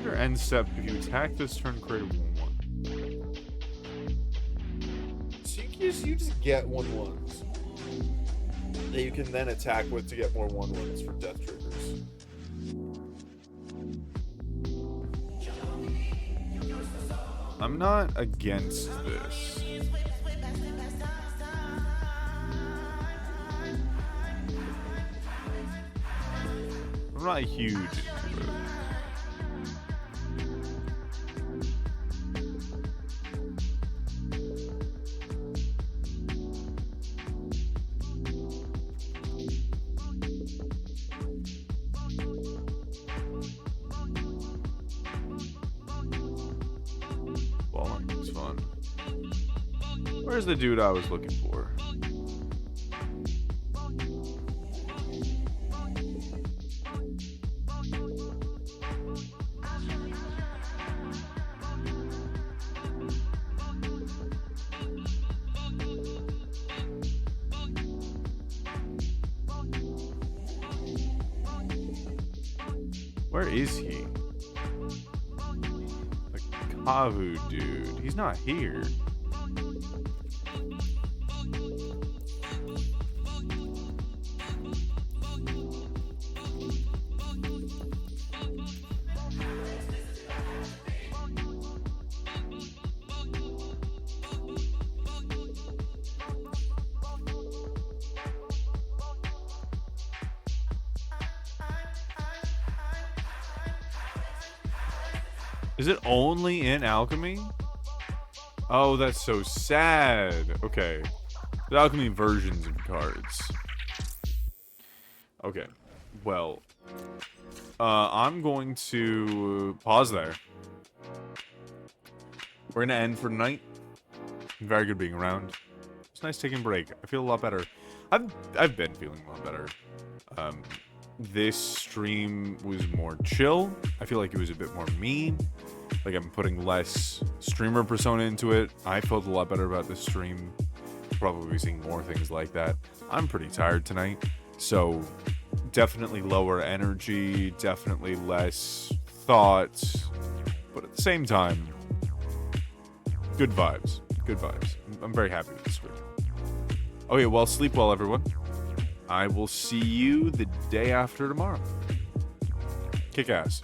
Your end step, if you attack this turn, create a 1/1. So you just get 1/1s that you can then attack with to get more 1/1s for death triggers. I'm not against this. I'm not huge into it. It's fun. Where's the dude I was looking for? Where is he? The Kavu dude. He's not here. Is it only in alchemy? Oh, that's so sad. Okay. The alchemy versions of cards. Okay. Well, I'm going to pause there. We're gonna end for tonight. Very good being around. It's nice taking a break. I feel a lot better. I've been feeling a lot better. This stream was more chill. I feel like it was a bit more me. Like I'm putting less streamer persona into it. I felt a lot better about this stream. Probably seeing more things like that. I'm pretty tired tonight. So definitely lower energy, definitely less thoughts. But at the same time, good vibes. Good vibes. I'm very happy with this stream. Okay, well, sleep well, everyone. I will see you the day after tomorrow. Kick ass.